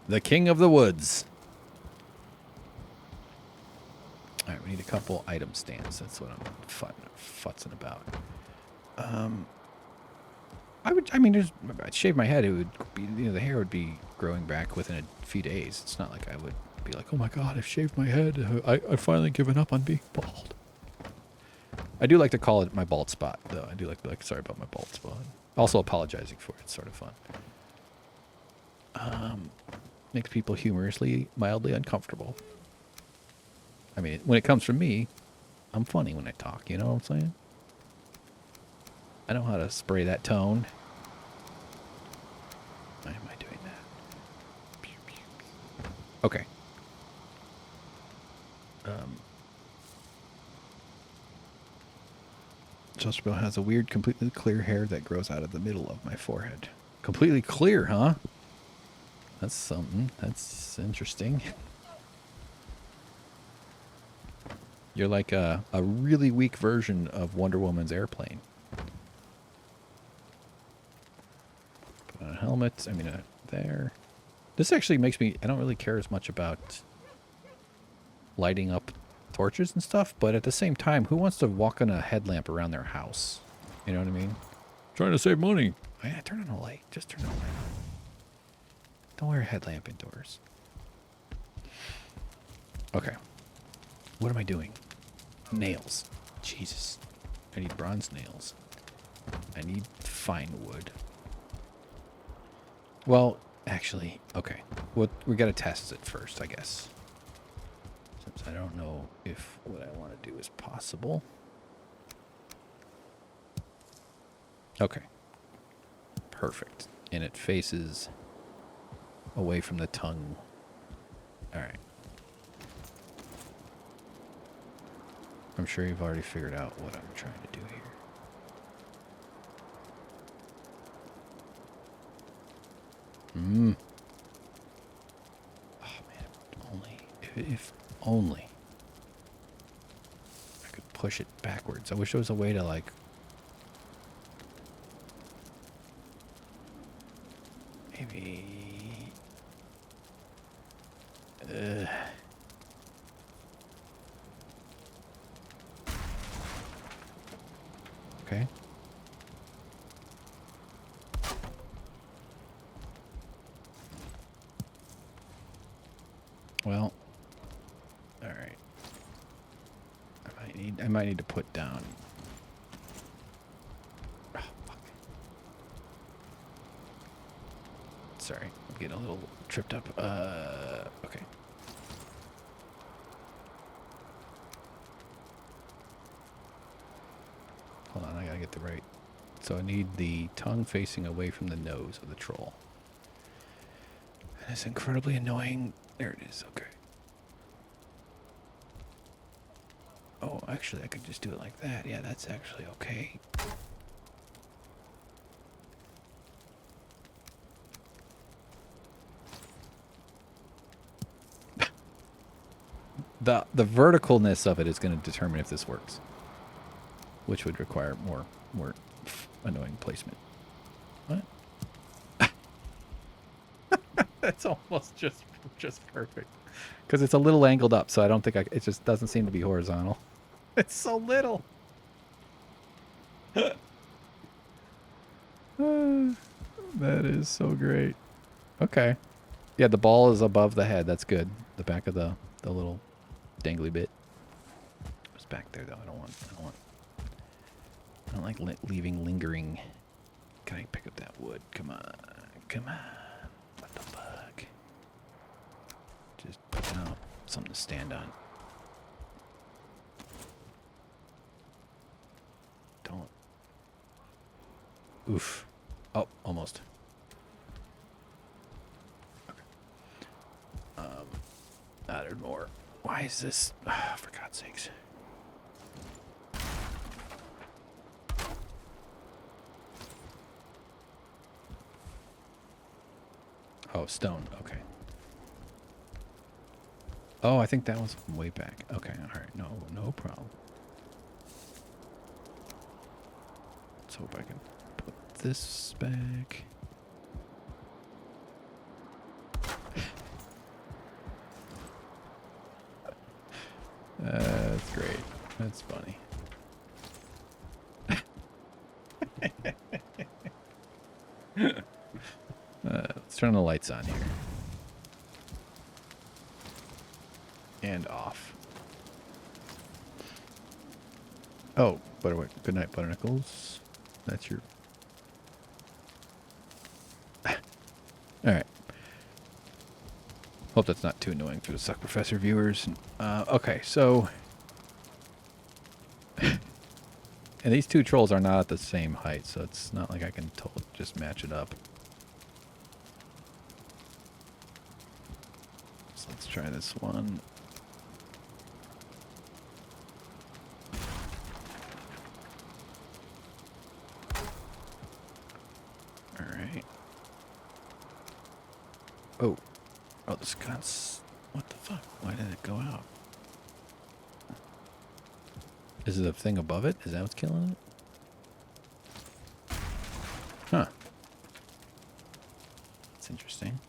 The King of the Woods. All right, we need a couple item stands. That's what I'm futzing about. I'd shave my head. It would be, the hair would be growing back within a few days. It's not like I would be like, oh my God, I've shaved my head. I've finally given up on being bald. I do like to call it my bald spot, though. I do like sorry about my bald spot. Also apologizing for it. It's sort of fun. Makes people humorously, mildly uncomfortable. I mean, when it comes from me, I'm funny when I talk, you know what I'm saying? I know how to spray that tone. Why am I doing that? Okay. Chesterfield has a weird, completely clear hair that grows out of the middle of my forehead. Completely clear, huh? That's something. That's interesting. You're like a really weak version of Wonder Woman's airplane. Put on a helmet. I mean, there. This actually makes me... I don't really care as much about lighting up torches and stuff, but at the same time, who wants to walk on a headlamp around their house? You know what I mean? Trying to save money. Oh, yeah, turn on a light. Just turn on a light. Don't wear a headlamp indoors. Okay. What am I doing? Nails. Jesus. I need bronze nails. I need fine wood. Well, actually, okay. We gotta test it first, I guess. Since I don't know if what I want to do is possible. Okay. Perfect. And it faces away from the tongue. All right. I'm sure you've already figured out what I'm trying to do here. Oh man, if only I could push it backwards. I wish there was a way to like maybe okay. Well, all right. I might need to put down. Oh, fuck. Sorry, I'm getting a little tripped up. Okay. Hold on, I gotta get the right. So I need the tongue facing away from the nose of the troll. And it's incredibly annoying. There it is. Okay. Oh, actually, I could just do it like that. Yeah, that's actually okay. The verticalness of it is going to determine if this works, which would require more annoying placement. What? That's almost just perfect because it's a little angled up, so I don't think it just doesn't seem to be horizontal. It's so little. That is so great. Okay. Yeah, the ball is above the head. That's good. The back of the little dangly bit. It's back there though. I don't like leaving lingering. Can I pick up that wood? Come on. Come on. What the fuck? Just picking up something to stand on. Don't. Oof. Oh, almost. Okay. There's more. Why is this? For God's sakes. Oh, stone. Okay. Oh, I think that was from way back. Okay, all right. No problem. Let's hope I can put this back. That's great. That's funny. Let's turn the lights on here. And off. Oh, good night, Butterknuckles. That's your... Alright. Hope that's not too annoying for the SuckProfessor viewers. Okay, so... And these two trolls are not at the same height, so it's not like I can just match it up. So let's try this one. Alright. Oh, the sconce. What the fuck? Why did it go out? Is it a thing above it? Is that what's killing it? Huh. That's interesting.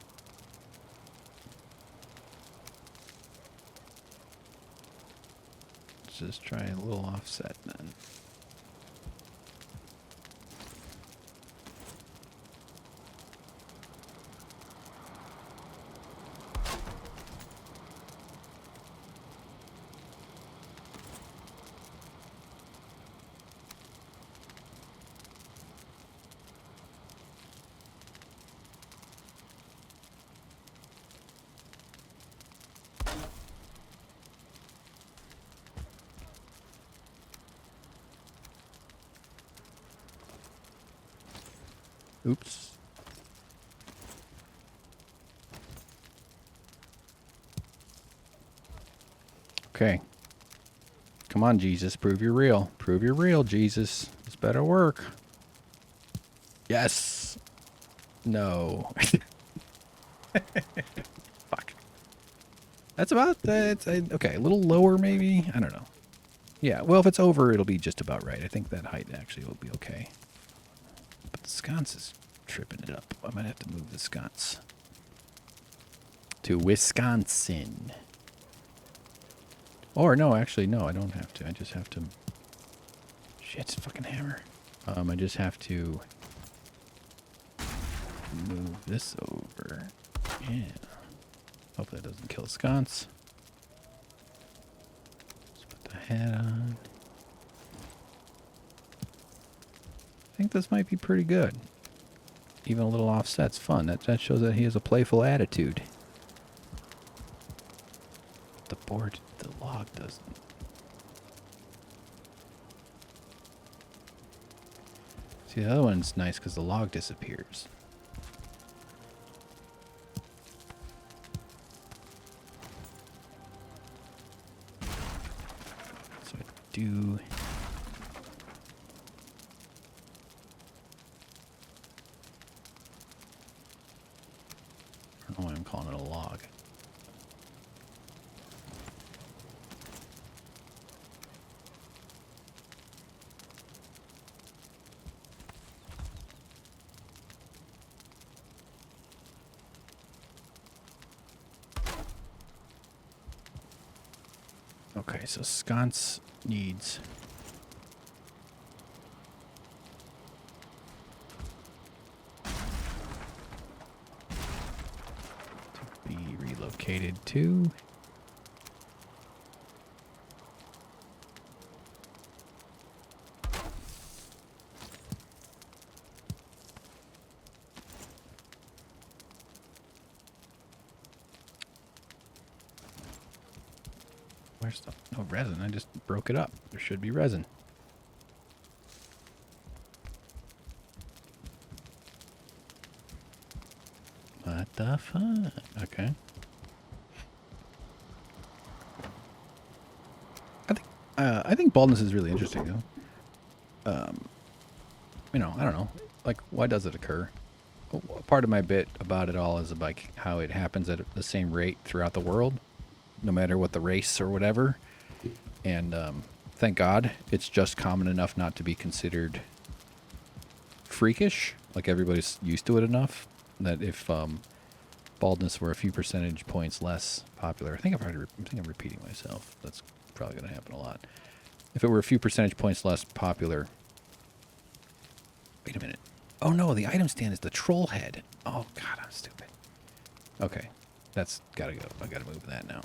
Let's just try a little offset then. Oops. Okay. Come on, Jesus. Prove you're real. Prove you're real, Jesus. This better work. Yes. No. Fuck. That's about that. Okay, a little lower maybe. I don't know. Yeah, well, if it's over, it'll be just about right. I think that height actually will be okay. But the sconce is tripping it up. I might have to move the sconce to Wisconsin. Or no, actually, no, I don't have to. I just have to... Shit, fucking hammer. I just have to move this over. Yeah. Hopefully that doesn't kill the sconce. Let's put the head on. I think this might be pretty good. Even a little offset's fun. That shows that he has a playful attitude. The board, the log doesn't. See, the other one's nice because the log disappears. So do. I don't know why I'm calling it a log. Okay, so sconce needs to be relocated to where's the no resin? I just broke it up. There should be resin. What the fuck? Okay. I think baldness is really interesting though. You know, I don't know. Like, why does it occur? Part of my bit about it all is like how it happens at the same rate throughout the world, no matter what the race or whatever. And thank God it's just common enough not to be considered freakish. Like everybody's used to it enough that if baldness were a few percentage points less popular, I think I'm repeating myself. That's probably going to happen a lot. If it were a few percentage points less popular. Wait a minute. Oh no, the item stand is the troll head. Oh God, I'm stupid. Okay, that's gotta go. I gotta move that now.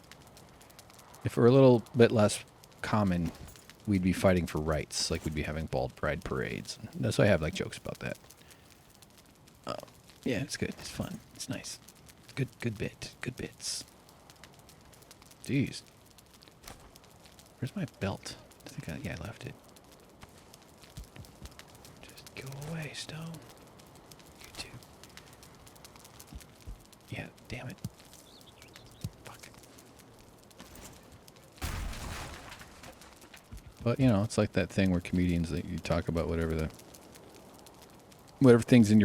If it were a little bit less common, we'd be fighting for rights. Like we'd be having bald pride parades. So I have like jokes about that. Yeah, it's good. It's fun. It's nice. Good bit. Good bits. Jeez. Where's my belt? I think I left it. Just go away, Stone. You too. Yeah, damn it. Fuck. But, you know, it's like that thing where comedians that you talk about whatever things in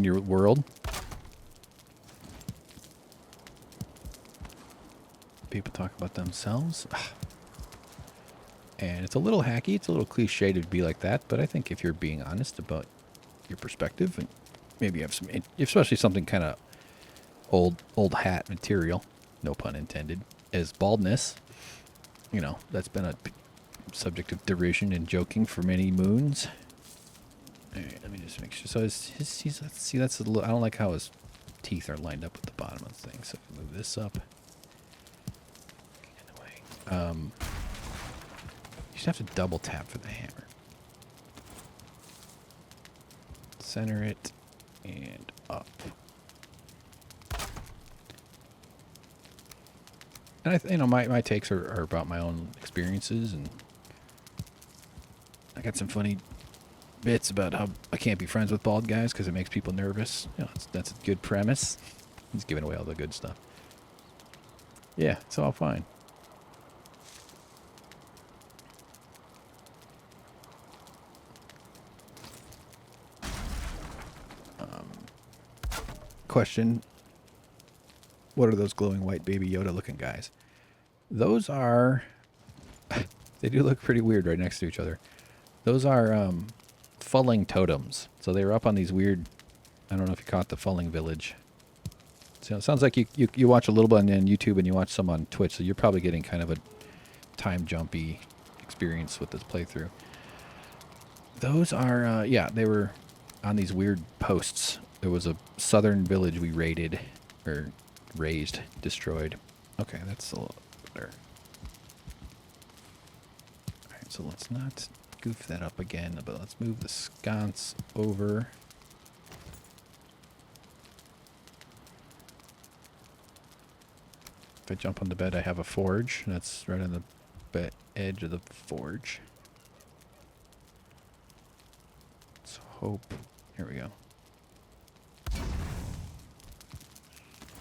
your world. People talk about themselves. And it's a little hacky, it's a little cliche to be like that, but I think if you're being honest about your perspective, and maybe you have some, especially something kind of old hat material, no pun intended, as baldness, you know, that's been a subject of derision and joking for many moons. All right, let me just make sure. So he's let's see, that's a little, I don't like how his teeth are lined up with the bottom of the thing, so move this up. Get in the way. You just have to double tap for the hammer. Center it and up. And you know, my takes are about my own experiences, and I got some funny bits about how I can't be friends with bald guys because it makes people nervous. You know, that's a good premise. He's giving away all the good stuff. Yeah, it's all fine. Question. What are those glowing white baby Yoda looking guys? Those are... they do look pretty weird right next to each other. Those are fulling totems. So they were up on these weird... I don't know if you caught the fulling village. So it sounds like you watch a little bit on YouTube and you watch some on Twitch, so you're probably getting kind of a time jumpy experience with this playthrough. Those are... yeah, they were on these weird posts. There was a southern village we raided, or razed, destroyed. Okay, that's a little better. Alright, so let's not goof that up again, but let's move the sconce over. If I jump on the bed, I have a forge. That's right on the edge of the forge. Let's hope. Here we go.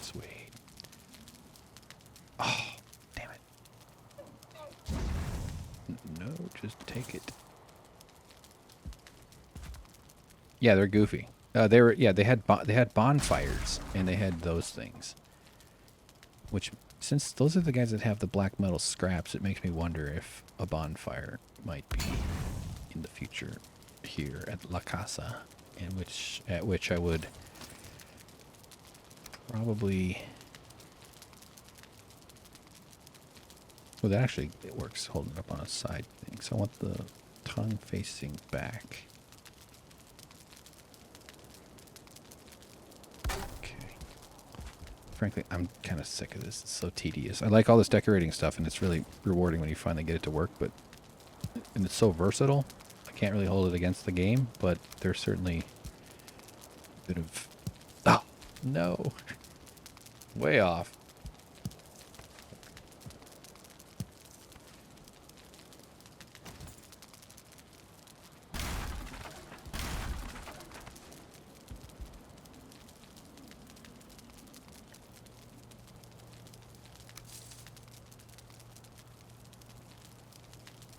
Sweet. Oh, damn it. No, just take it. Yeah, they're goofy. They had bonfires and they had those things. Which, since those are the guys that have the black metal scraps, it makes me wonder if a bonfire might be in the future here at La Casa, at which I would probably. Well, that actually it works holding it up on a side thing. So I want the tongue facing back. Frankly, I'm kind of sick of this. It's so tedious. I like all this decorating stuff, and it's really rewarding when you finally get it to work, and it's so versatile. I can't really hold it against the game, but there's certainly a bit of... Oh, no. Way off.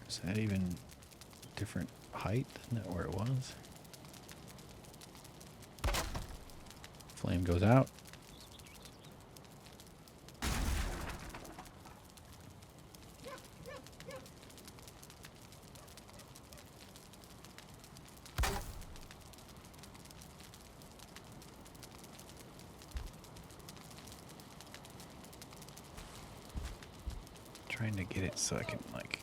Is that even different height than where it was? Flame goes out. Trying to get it so I can like...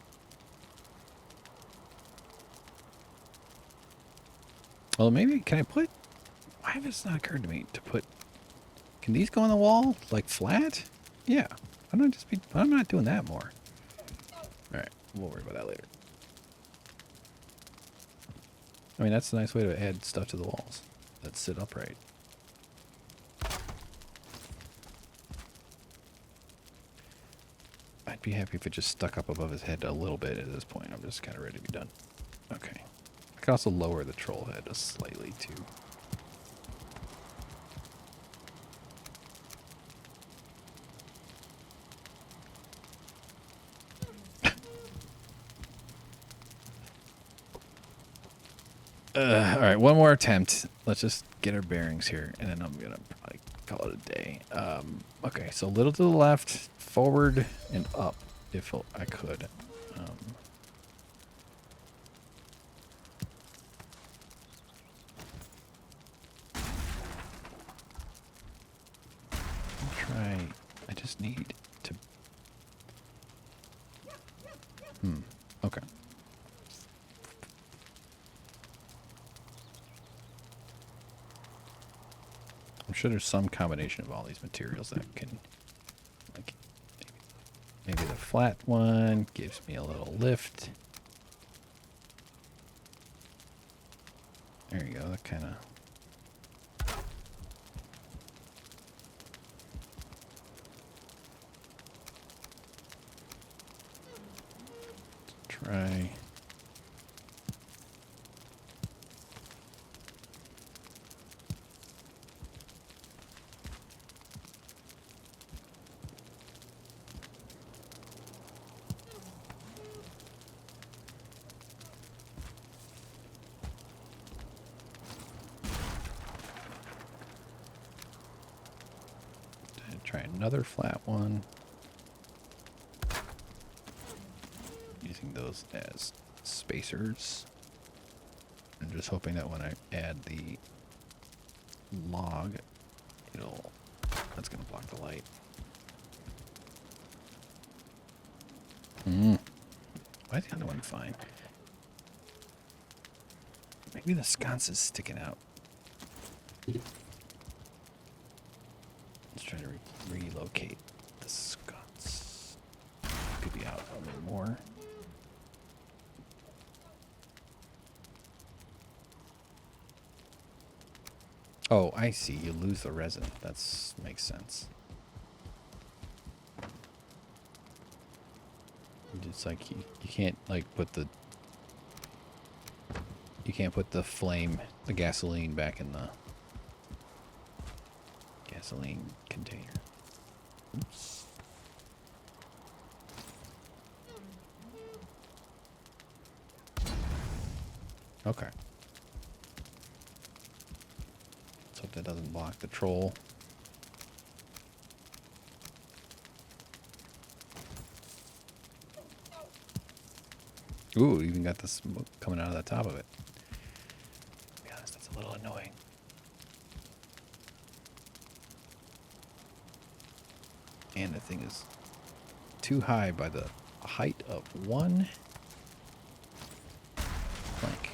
Well, maybe, can I put... Why has this not occurred to me to put... Can these go on the wall, like, flat? Yeah. I'm not doing that more. Alright, we'll worry about that later. I mean, that's a nice way to add stuff to the walls that sit upright. I'd be happy if it just stuck up above his head a little bit at this point. I'm just kind of ready to be done. Okay. I could also lower the troll head just slightly, too. Alright, one more attempt. Let's just get our bearings here, and then I'm going to probably call it a day. Okay, so a little to the left, forward, and up, if I could. I just need to... Okay. I'm sure there's some combination of all these materials that can, like, maybe the flat one gives me a little lift. There you go, that kind of... Try... Try another flat one. Using those as spacers. I'm just hoping that when I add the log, that's going to block the light. Why is the other one fine? Maybe the sconce is sticking out. Let's try to relocate the sconce. Could be out a little more. Oh, I see. You lose the resin. That makes sense. It's like you can't like you can't put the gasoline back in the gasoline container. Oops. Okay. Let's hope that doesn't block the troll. Ooh, even got the smoke coming out of the top of it. To be honest, that's a little annoying. And the thing is too high by the height of one plank.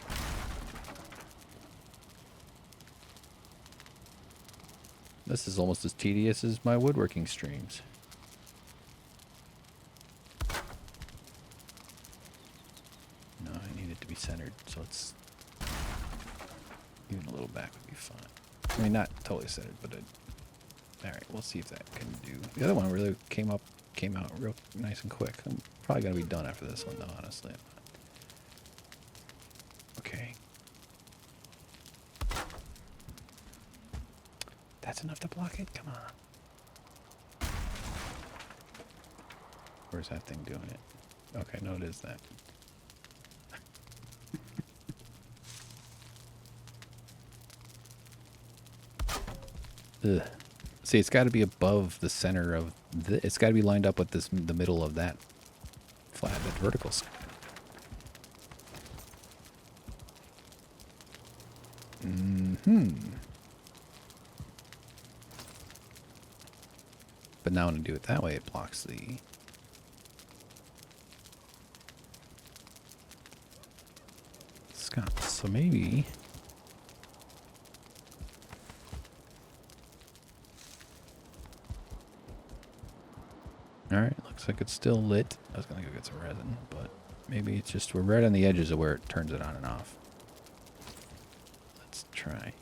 This is almost as tedious as my woodworking streams. No, I need it to be centered, so it's even a little back would be fine. I mean, not totally centered, but all right, we'll see if that can do. The other one really came out real nice and quick. I'm probably gonna be done after this one, though. Honestly. Okay. That's enough to block it. Come on. Where's that thing doing it? Okay, no, it is that. Ugh. See, it's got to be above the center of the. It's got to be lined up with the middle of that flat, that vertical. But now when I do it that way, it blocks the. Scott. So maybe. Alright, looks like it's still lit. I was going to go get some resin, but maybe it's just we're right on the edges of where it turns it on and off. Let's try.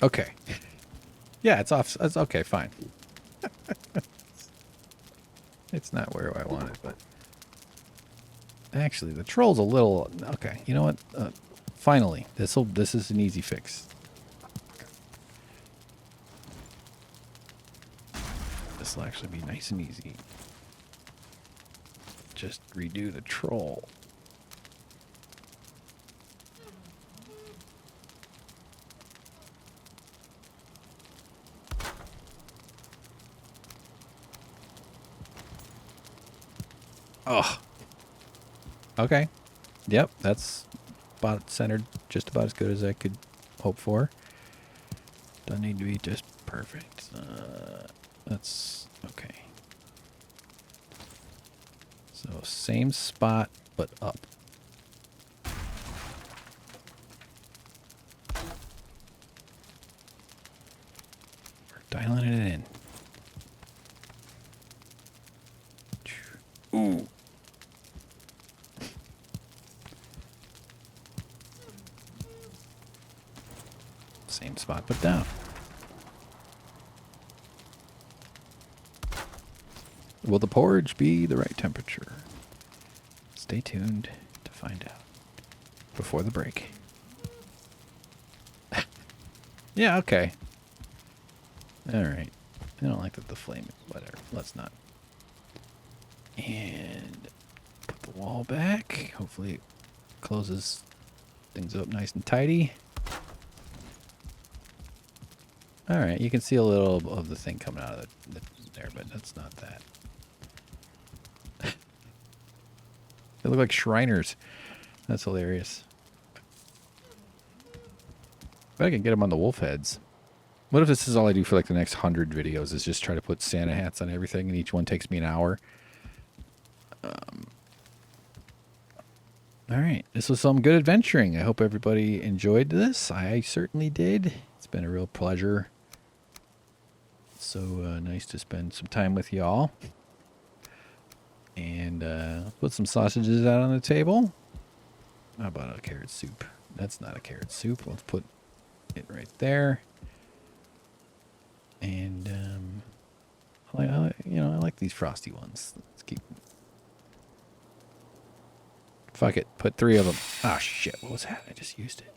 Okay. Yeah, it's off. It's okay, fine. It's not where I want it, but... Actually, the troll's a little... Okay, you know what? Finally, this is an easy fix. This will actually be nice and easy. Just redo the troll. Oh. Okay. Yep, that's about centered, just about as good as I could hope for. Doesn't need to be just perfect. That's okay. So same spot, but up. We're dialing it in. Ooh. Same spot, but down. Will the porridge be the right temperature? Stay tuned to find out before the break. Yeah, okay. All right. I don't like that the flame, whatever. Let's not. And put the wall back. Hopefully it closes things up nice and tidy. All right, you can see a little of the thing coming out of there, but that's not that. They look like Shriners. That's hilarious. But I can get them on the wolf heads. What if this is all I do for like the next 100 videos is just try to put Santa hats on everything and each one takes me an hour? All right, this was some good adventuring. I hope everybody enjoyed this. I certainly did. It's been a real pleasure. So nice to spend some time with y'all. And put some sausages out on the table. How about a carrot soup? That's not a carrot soup. Let's put it right there. And I like these frosty ones. Let's keep. Fuck it. Put 3 of them. Ah, shit. What was that? I just used it.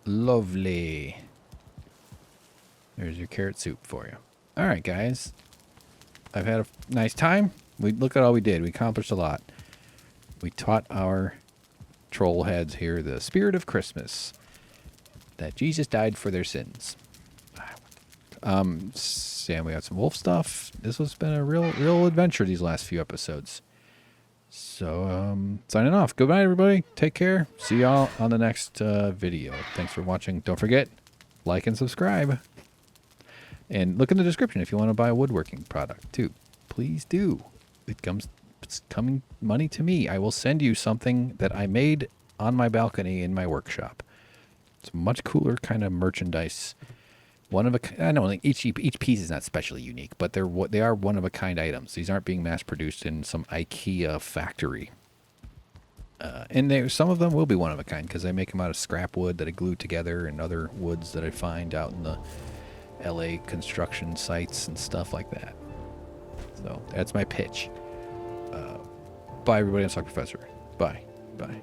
Lovely. There's your carrot soup for you. All right, guys. I've had a nice time. Look at all we did. We accomplished a lot. We taught our troll heads here the spirit of Christmas. That Jesus died for their sins. Sam, we got some wolf stuff. This has been a real adventure these last few episodes. So, signing off. Goodbye, everybody. Take care. See y'all on the next video. Thanks for watching. Don't forget, like and subscribe. And look in the description if you want to buy a woodworking product, too. Please do. It's coming money to me. I will send you something that I made on my balcony in my workshop. It's much cooler kind of merchandise. One of a, I don't think each piece is not specially unique, but they are one of a kind items. These aren't being mass produced in some IKEA factory. And some of them will be one of a kind because I make them out of scrap wood that I glue together and other woods that I find out in the LA construction sites and stuff like that. So that's my pitch. Bye, everybody. I'm SuckProfessor. Bye. Bye.